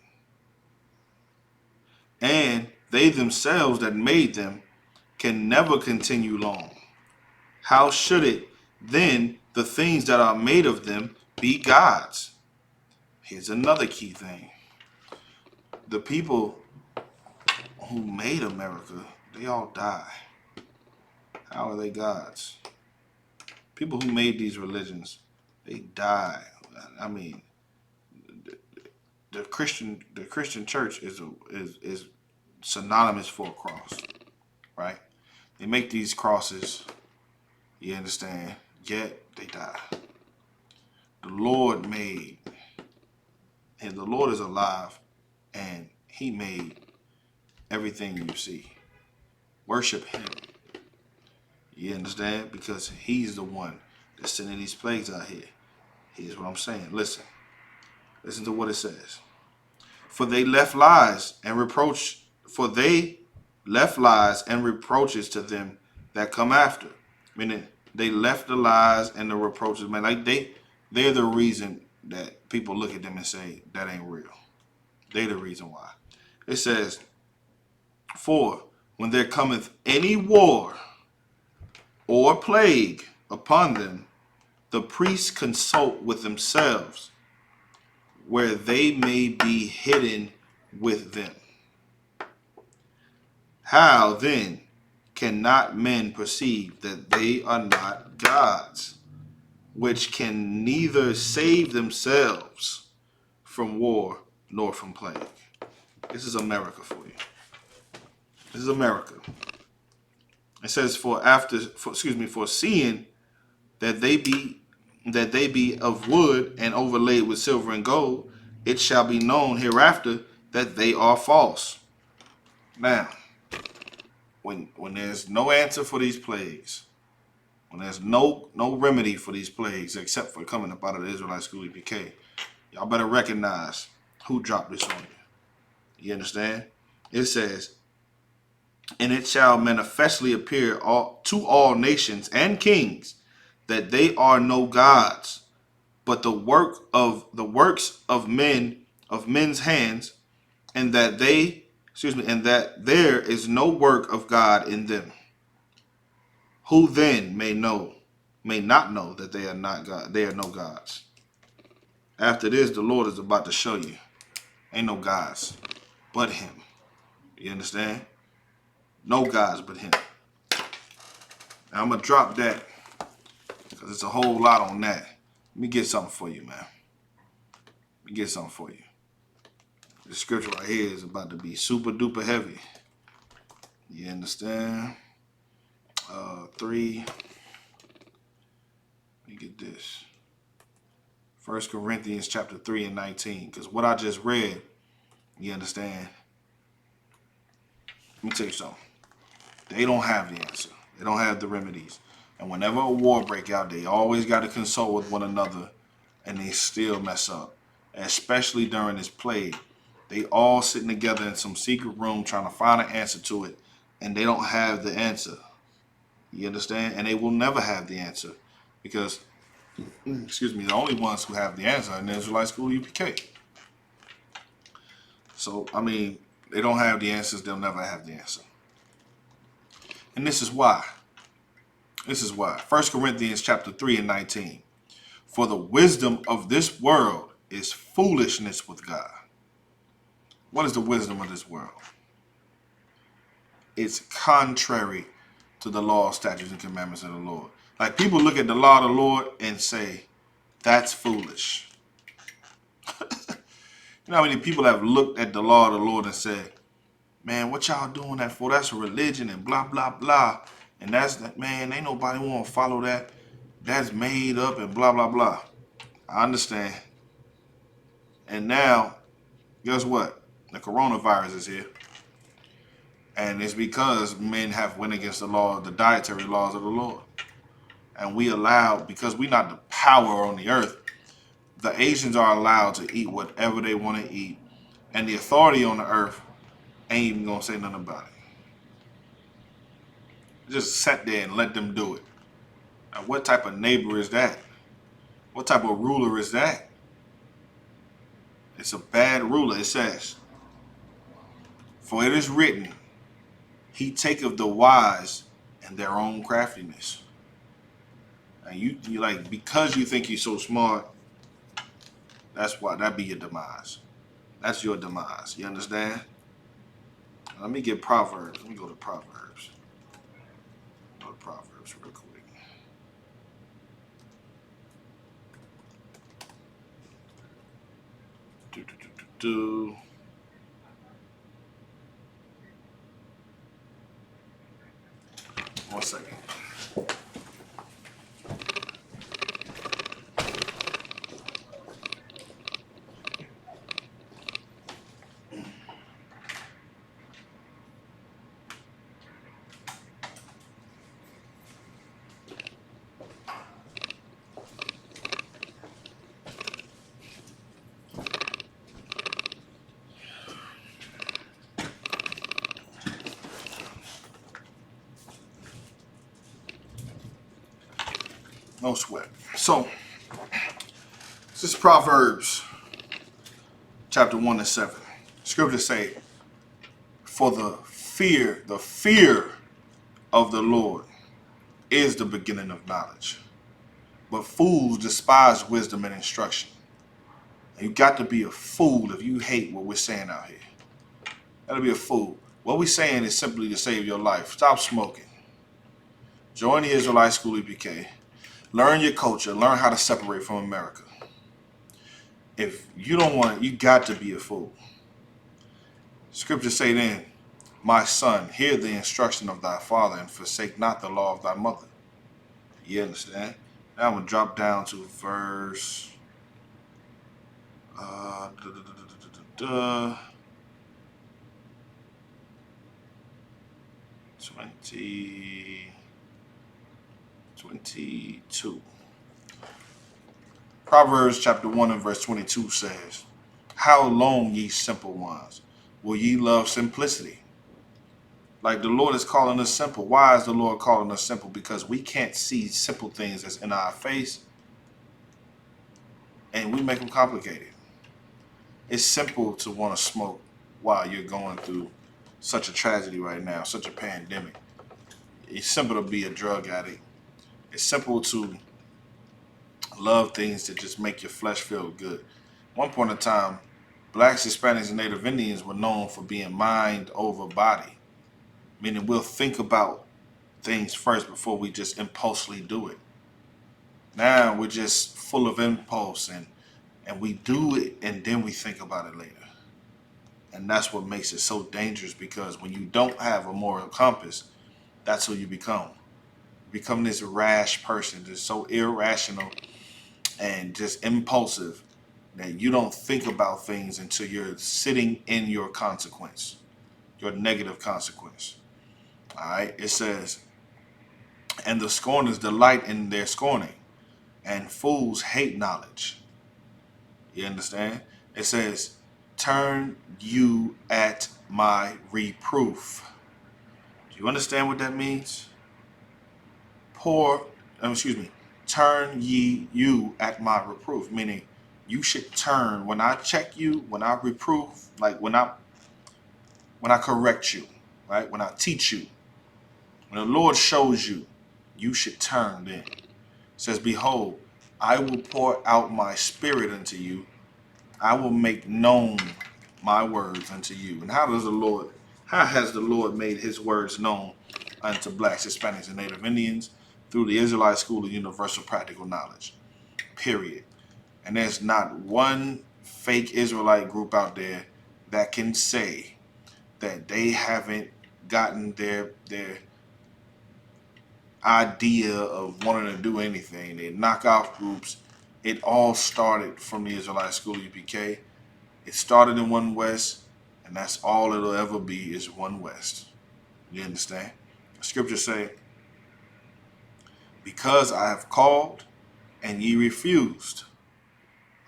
And they themselves that made them can never continue long. How should it then the things that are made of them be gods. Here's another key thing. The people who made America, they all die. How are they gods? People who made these religions, they die. I mean, the Christian church is synonymous for a cross, right? They make these crosses, you understand, yet they die. The Lord made, and the Lord is alive, and he made everything you see. Worship him. You understand? Because he's the one that's sending these plagues out here. Here's what I'm saying. Listen to what it says. For they left lies and reproaches to them that come after. Meaning they left the lies and the reproaches. Man, like they're the reason that people look at them and say that ain't real. They're the reason why. It says, for when there cometh any war or plague upon them, the priests consult with themselves where they may be hidden with them. How then cannot men perceive that they are not gods, which can neither save themselves from war nor from plague? This is America for you. This is America. It says, for seeing that they be of wood and overlaid with silver and gold, it shall be known hereafter that they are false. Now, when there's no answer for these plagues, when there's no remedy for these plagues except for coming up out of the Israelite school I.S.U.P.K, y'all better recognize who dropped this on you. You understand? It says, and it shall manifestly appear to all nations and kings that they are no gods, but the works of men's hands, and that there is no work of God in them. Who then may not know that they are not God, they are no gods. After this, the Lord is about to show you, ain't no gods but him. You understand? No gods but him. Now I'm gonna drop that because it's a whole lot on that. Let me get something for you, man. Let me get something for you. The scripture right here is about to be super duper heavy. You understand? 3. Let me get this. 1 Corinthians chapter 3 and 19. Because what I just read, you understand? Let me tell you something. They don't have the answer. They don't have the remedies. And whenever a war break out, they always got to consult with one another, and they still mess up. Especially during this plague. They all sitting together in some secret room trying to find an answer to it, and they don't have the answer. You understand? And they will never have the answer because, the only ones who have the answer are in the Israelite school I.S.U.P.K. So, I mean, they don't have the answers. They'll never have the answer. And this is why. 1 Corinthians chapter 3 and 19. For the wisdom of this world is foolishness with God. What is the wisdom of this world? It's contrary to the law, statutes, and commandments of the Lord. Like people look at the law of the Lord and say, that's foolish. You know how many people have looked at the law of the Lord and said, man, what y'all doing that for? That's a religion and blah, blah, blah. And that's that, man, ain't nobody want to follow that. That's made up and blah, blah, blah. I understand. And now, guess what? The coronavirus is here. And it's because men have went against the law, the dietary laws of the Lord. And we allow, because we're not the power on the earth, the Asians are allowed to eat whatever they want to eat. And the authority on the earth ain't even going to say nothing about it. Just sit there and let them do it. Now, what type of neighbor is that? What type of ruler is that? It's a bad ruler. It says, for it is written, he taketh the wise in their own craftiness. And you like, because you think you're so smart, that's why that be your demise. That's your demise. You understand? Let me get Proverbs. Let me go to Proverbs. Go to Proverbs real quick. Do. 1 second. No sweat. So, this is Proverbs chapter 1 and 7. Scriptures say, for the fear of the Lord is the beginning of knowledge. But fools despise wisdom and instruction. And you got to be a fool if you hate what we're saying out here. Gotta be a fool. What we're saying is simply to save your life. Stop smoking. Join the Israelite School I.S.U.P.K. Learn your culture. Learn how to separate from America. If you don't want it, you got to be a fool. Scriptures say then, my son, hear the instruction of thy father and forsake not the law of thy mother. You understand? Now I'm going to drop down to verse 22. Proverbs chapter 1 and verse 22 says, how long, ye simple ones, will ye love simplicity? Like, the Lord is calling us simple. Why is the Lord calling us simple? Because we can't see simple things that's in our face, and we make them complicated. It's simple to want to smoke while you're going through such a tragedy right now, such a pandemic. It's simple to be a drug addict. It's simple to love things that just make your flesh feel good. One point in time, blacks, Hispanics, and Native Indians were known for being mind over body, meaning we'll think about things first before we just impulsively do it. Now we're just full of impulse, and we do it and then we think about it later. And that's what makes it so dangerous, because when you don't have a moral compass, that's who you become. You become this rash person, just so irrational and just impulsive that you don't think about things until you're sitting in your consequence, your negative consequence. All right, it says, and the scorners delight in their scorning, and fools hate knowledge. You understand? It says, turn you at my reproof. Do you understand what that means? Turn ye you at my reproof, meaning you should turn when I check you, when I reprove, like when I correct you, right? When I teach you, when the Lord shows you, you should turn then. It says, behold, I will pour out my spirit unto you. I will make known my words unto you. And how has the Lord made his words known unto blacks, Hispanics, and Native Indians? Through the Israelite School of Universal Practical Knowledge. Period. And there's not one fake Israelite group out there that can say that they haven't gotten their idea of wanting to do anything. They knock off groups. It all started from the Israelite School of I.S.U.P.K. It started in One West, and that's all it'll ever be, is One West. You understand? The scriptures say, because I have called and ye refused,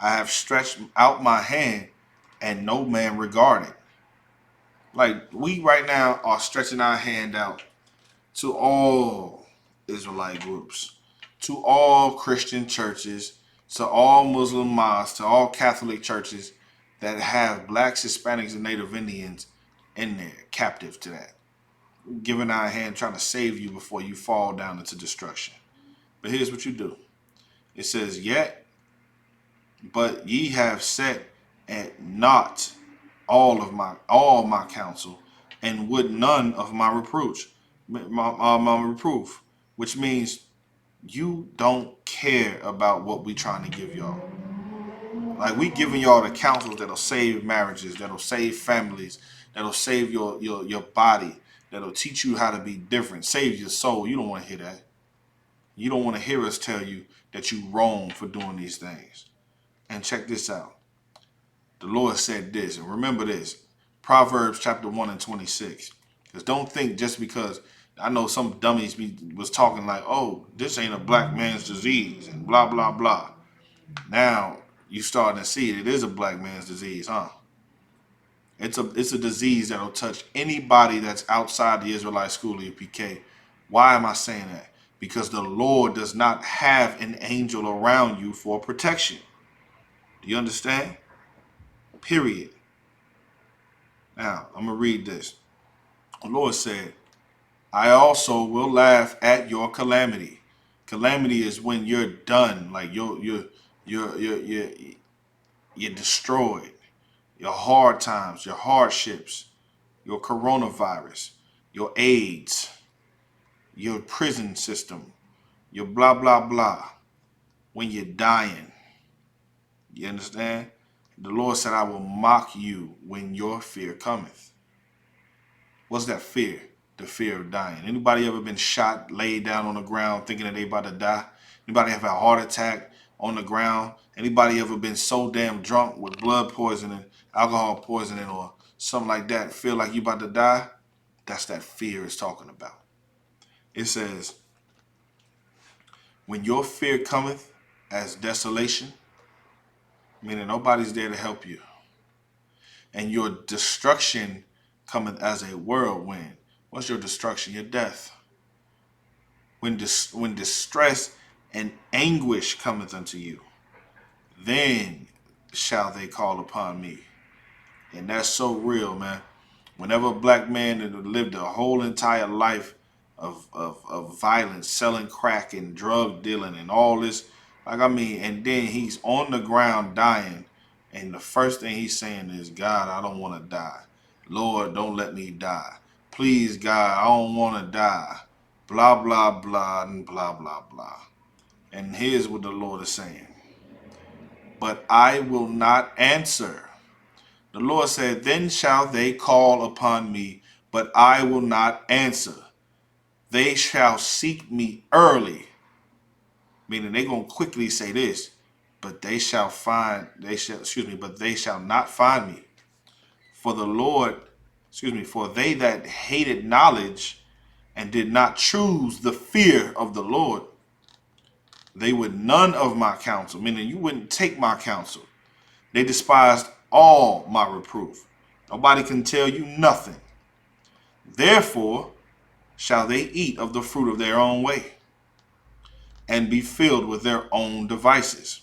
I have stretched out my hand and no man regarded. Like, we right now are stretching our hand out to all Israelite groups, to all Christian churches, to all Muslim mosques, to all Catholic churches that have blacks, Hispanics, and Native Indians in there, captive to that. Giving our hand, trying to save you before you fall down into destruction. But here's what you do. It says, yet, but ye have set at naught all my counsel, and would none of my reproach, my reproof, which means you don't care about what we trying to give y'all. Like, we giving y'all the counsels that'll save marriages, that'll save families, that'll save your body, that'll teach you how to be different, save your soul. You don't want to hear that. You don't want to hear us tell you that you wrong for doing these things. And check this out. The Lord said this, and remember this. Proverbs chapter 1 and 26. Because don't think just because I know some dummies was talking like, oh, this ain't a black man's disease and blah, blah, blah. Now you starting to see it is a black man's disease, huh? It's a disease that'll touch anybody that's outside the Israelite school of I.S.U.P.K. Why am I saying that? Because the Lord does not have an angel around you for protection. Do you understand? Period. Now, I'm going to read this. The Lord said, I also will laugh at your calamity. Calamity is when you're done, like you're destroyed. Your hard times, your hardships, your coronavirus, your AIDS, your prison system, your blah, blah, blah. When you're dying. You understand? The Lord said, I will mock you when your fear cometh. What's that fear? The fear of dying. Anybody ever been shot, laid down on the ground, thinking that they about to die? Anybody have a heart attack on the ground? Anybody ever been so damn drunk with blood poisoning, alcohol poisoning, or something like that, feel like you about to die? That's that fear it's talking about. It says, when your fear cometh as desolation, meaning nobody's there to help you, and your destruction cometh as a whirlwind. What's your destruction? Your death. When distress and anguish cometh unto you, then shall they call upon me. And that's so real, man. Whenever a black man that lived a whole entire life of violence, selling crack and drug dealing and all this, and then he's on the ground dying, and the first thing he's saying is, God, I don't want to die. Lord, don't let me die. Please, God, I don't want to die. Blah, blah, blah, and blah, blah, blah. And here's what the Lord is saying. But I will not answer. The Lord said, then shall they call upon me, but I will not answer. They shall seek me early. Meaning they're going to quickly say this, but they shall not find me. For they that hated knowledge and did not choose the fear of the Lord, they would none of my counsel, meaning you wouldn't take my counsel. They despised all my reproof. Nobody can tell you nothing. Therefore shall they eat of the fruit of their own way, and be filled with their own devices.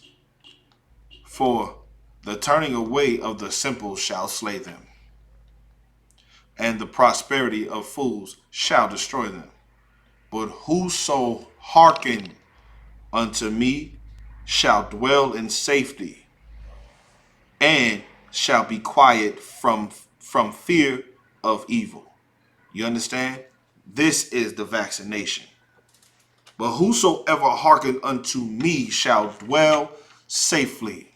For the turning away of the simple shall slay them, and the prosperity of fools shall destroy them. But whoso hearken unto me shall dwell in safety, and shall be quiet from fear of evil. You understand? This is the vaccination. But whosoever hearken unto me shall dwell safely,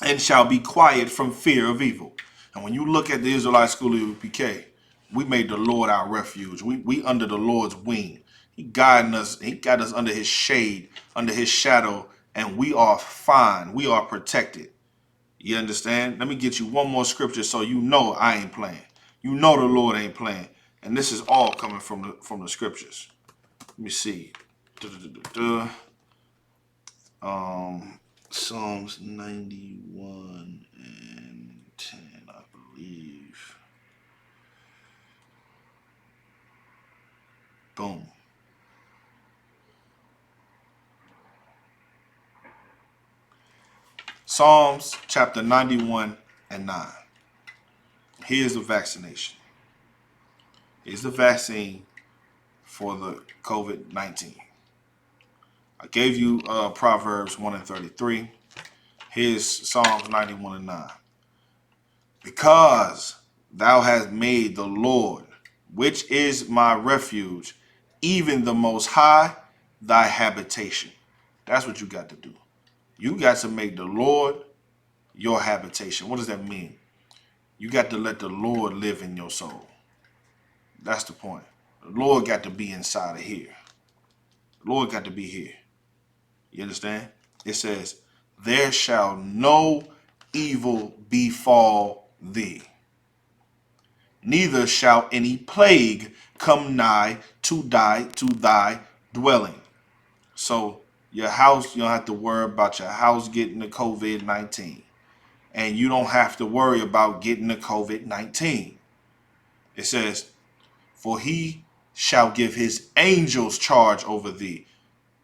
and shall be quiet from fear of evil. And when you look at the Israelite school of I.S.U.P.K, we made the Lord our refuge. We under the Lord's wing. He guiding us. He got us under his shade, under his shadow, and we are fine. We are protected. You understand? Let me get you one more scripture so you know I ain't playing. You know the Lord ain't playing. And this is all coming from the scriptures. Let me see. Psalms 91 and 10, I believe. Boom. Psalms chapter 91 and 9. Here's the vaccination. Here's the vaccine for the COVID-19. I gave you Proverbs 1:33. Here's Psalms 91:9. Because thou hast made the Lord, which is my refuge, even the Most High, thy habitation. That's what you got to do. You got to make the Lord your habitation. What does that mean? You got to let the Lord live in your soul. That's the point. The Lord got to be inside of here. The Lord got to be here. You understand? It says, there shall no evil befall thee, neither shall any plague come nigh to thy dwelling. So your house, you don't have to worry about your house getting the COVID-19. And you don't have to worry about getting the COVID-19. It says, for he shall give his angels charge over thee,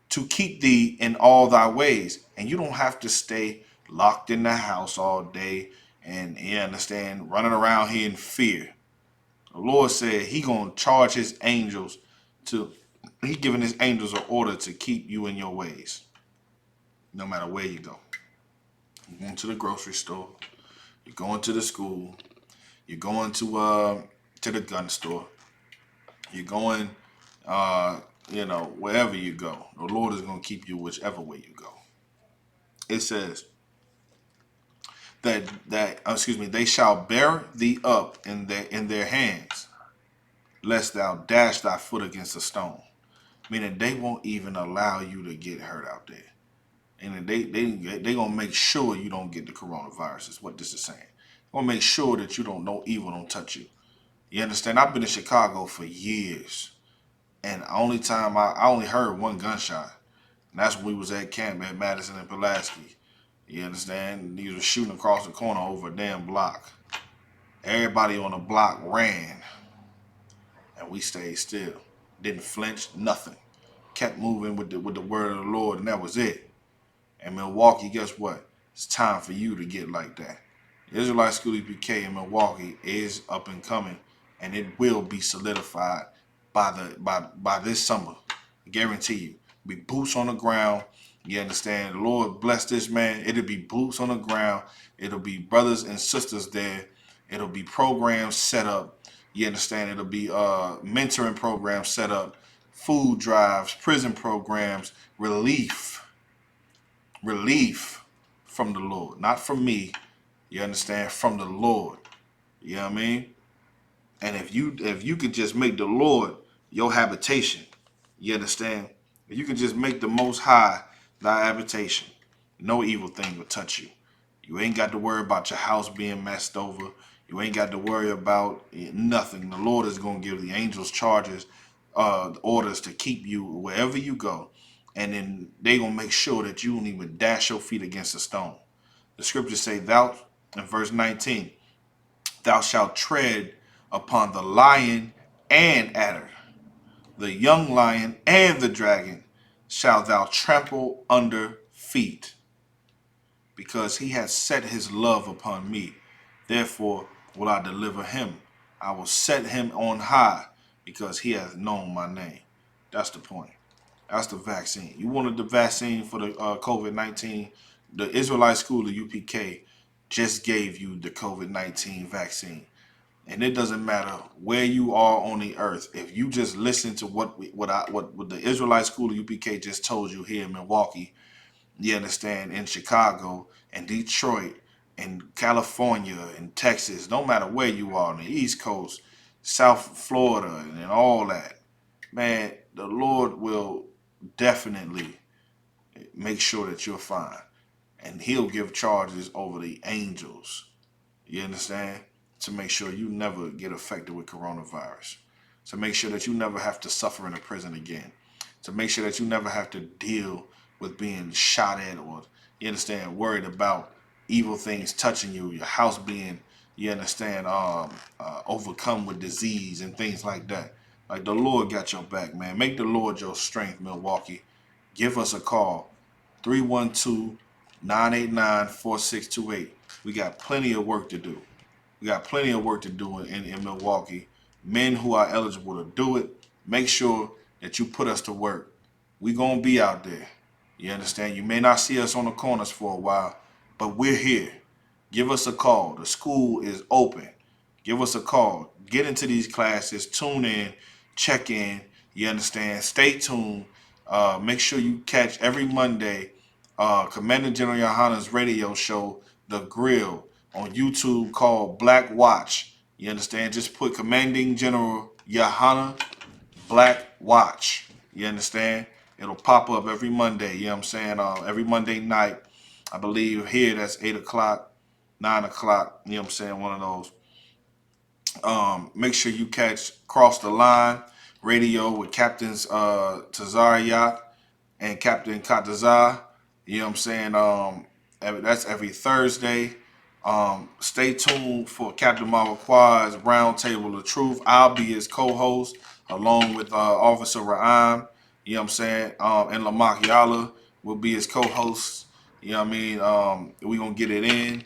to keep thee in all thy ways. And you don't have to stay locked in the house all day and, you understand, running around here in fear. The Lord said he gonna charge his angels he giving his angels an order to keep you in your ways, no matter where you go. You're going to the grocery store, you're going to the school, you're going to the gun store, you're going wherever you go. The Lord is gonna keep you whichever way you go. It says they shall bear thee up in their hands, lest thou dash thy foot against a stone. Meaning they won't even allow you to get hurt out there. And they gonna make sure you don't get the coronavirus, is what this is saying. They're gonna make sure that no evil don't touch you. You understand? I've been in Chicago for years. And the only time I only heard one gunshot. And that's when we was at camp at Madison and Pulaski. You understand? These were shooting across the corner over a damn block. Everybody on the block ran. And we stayed still. Didn't flinch, nothing. Kept moving with the word of the Lord, and that was it. And Milwaukee, guess what? It's time for you to get like that. The Israelite School I.S.U.P.K in Milwaukee is up and coming, and it will be solidified by this summer. I guarantee you. Be boots on the ground. You understand? The Lord bless this man. It'll be boots on the ground. It'll be brothers and sisters there. It'll be programs set up. You understand? It'll be mentoring programs set up, food drives, prison programs, relief from the Lord, not from me. You understand? From the Lord. You know what I mean? And if you could just make the Lord your habitation, you understand? If you can just make the Most High thy habitation, no evil thing will touch you. You ain't got to worry about your house being messed over. You ain't got to worry about nothing. The Lord is going to give the angels orders to keep you wherever you go. And then they going to make sure that you don't even dash your feet against a stone. The scriptures say, in verse 19, thou shalt tread upon the lion and adder, the young lion and the dragon shalt thou trample under feet. Because he has set his love upon me, therefore will I deliver him. I will set him on high, because he hath known my name. That's the point. That's the vaccine. You wanted the vaccine for the COVID-19. The Israelite School of I.S.U.P.K just gave you the COVID-19 vaccine. And it doesn't matter where you are on the earth. If you just listen to what the Israelite School of I.S.U.P.K just told you here in Milwaukee, you understand, in Chicago and Detroit and California and Texas, no matter where you are on the East Coast, South Florida and all that, man, the Lord will definitely make sure that you're fine. And he'll give charges over the angels, you understand, to make sure you never get affected with coronavirus, to make sure that you never have to suffer in a prison again, to make sure that you never have to deal with being shot at or, you understand, worried about evil things touching you, your house being, you understand, overcome with disease and things like that. Like, the Lord got your back, man. Make the Lord your strength, Milwaukee. Give us a call, 312-989-4628. We got plenty of work to do. We got plenty of work to do in Milwaukee. Men who are eligible to do it, make sure that you put us to work. We gonna be out there. You understand? You may not see us on the corners for a while, but we're here. Give us a call. The school is open. Give us a call. Get into these classes. Tune in. Check in. You understand? Stay tuned. Make sure you catch every Monday Commander General Yahanna's radio show, The Grill, on YouTube called Black Watch. You understand? Just put Commanding General Yahanna Black Watch. You understand? It'll pop up every Monday. You know what I'm saying? Every Monday night. I believe here that's 8 o'clock, 9 o'clock. You know what I'm saying? One of those. Make sure you catch Cross the Line radio with Captains Tazariat and Captain Katazar. You know what I'm saying? That's every Thursday. Stay tuned for Captain Mawaqua's Roundtable of Truth. I'll be his co-host along with Officer Ra'am. You know what I'm saying? And Lamak Yala will be his co-host. You know what I mean? We're going to get it in.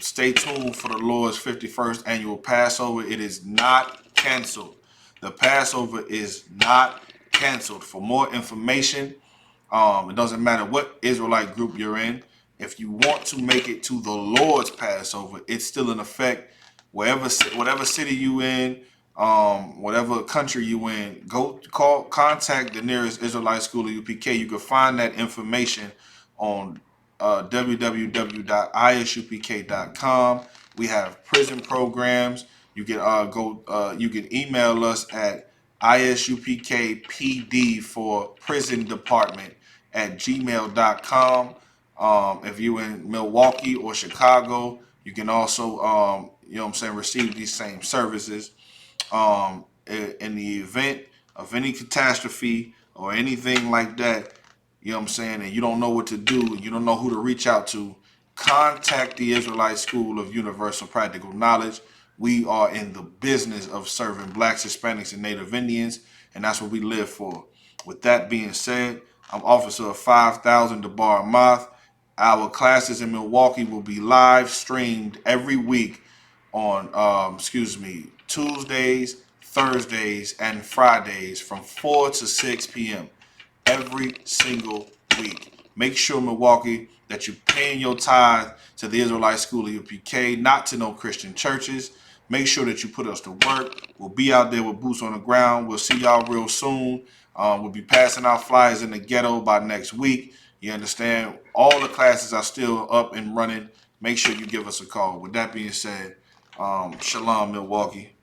Stay tuned for the Lord's 51st annual Passover. It is not canceled. The Passover is not canceled. For more information, it doesn't matter what Israelite group you're in. If you want to make it to the Lord's Passover, it's still in effect. Whatever city you in, whatever country you in, contact the nearest Israelite school of I.S.U.P.K. You can find that information on www.isupk.com. We have prison programs. You can you can email us at ISUPKPD for prison department at gmail.com. If you're in Milwaukee or Chicago, you can also you know what I'm saying, receive these same services. In the event of any catastrophe or anything like that, you know what I'm saying, and you don't know what to do, and you don't know who to reach out to, contact the Israelite School of Universal Practical Knowledge. We are in the business of serving blacks, Hispanics, and Native Indians, and that's what we live for. With that being said, I'm Officer of 5000 Debar Amath. Our classes in Milwaukee will be live streamed every week on, Tuesdays, Thursdays, and Fridays from 4 to 6 p.m. every single week. Make sure, Milwaukee, that you're paying your tithe to the Israelite School of I.S.U.P.K, not to no Christian churches. Make sure that you put us to work. We'll be out there with boots on the ground. We'll see y'all real soon. We'll be passing out flyers in the ghetto by next week. You understand? All the classes are still up and running. Make sure you give us a call. With that being said, Shalom, Milwaukee.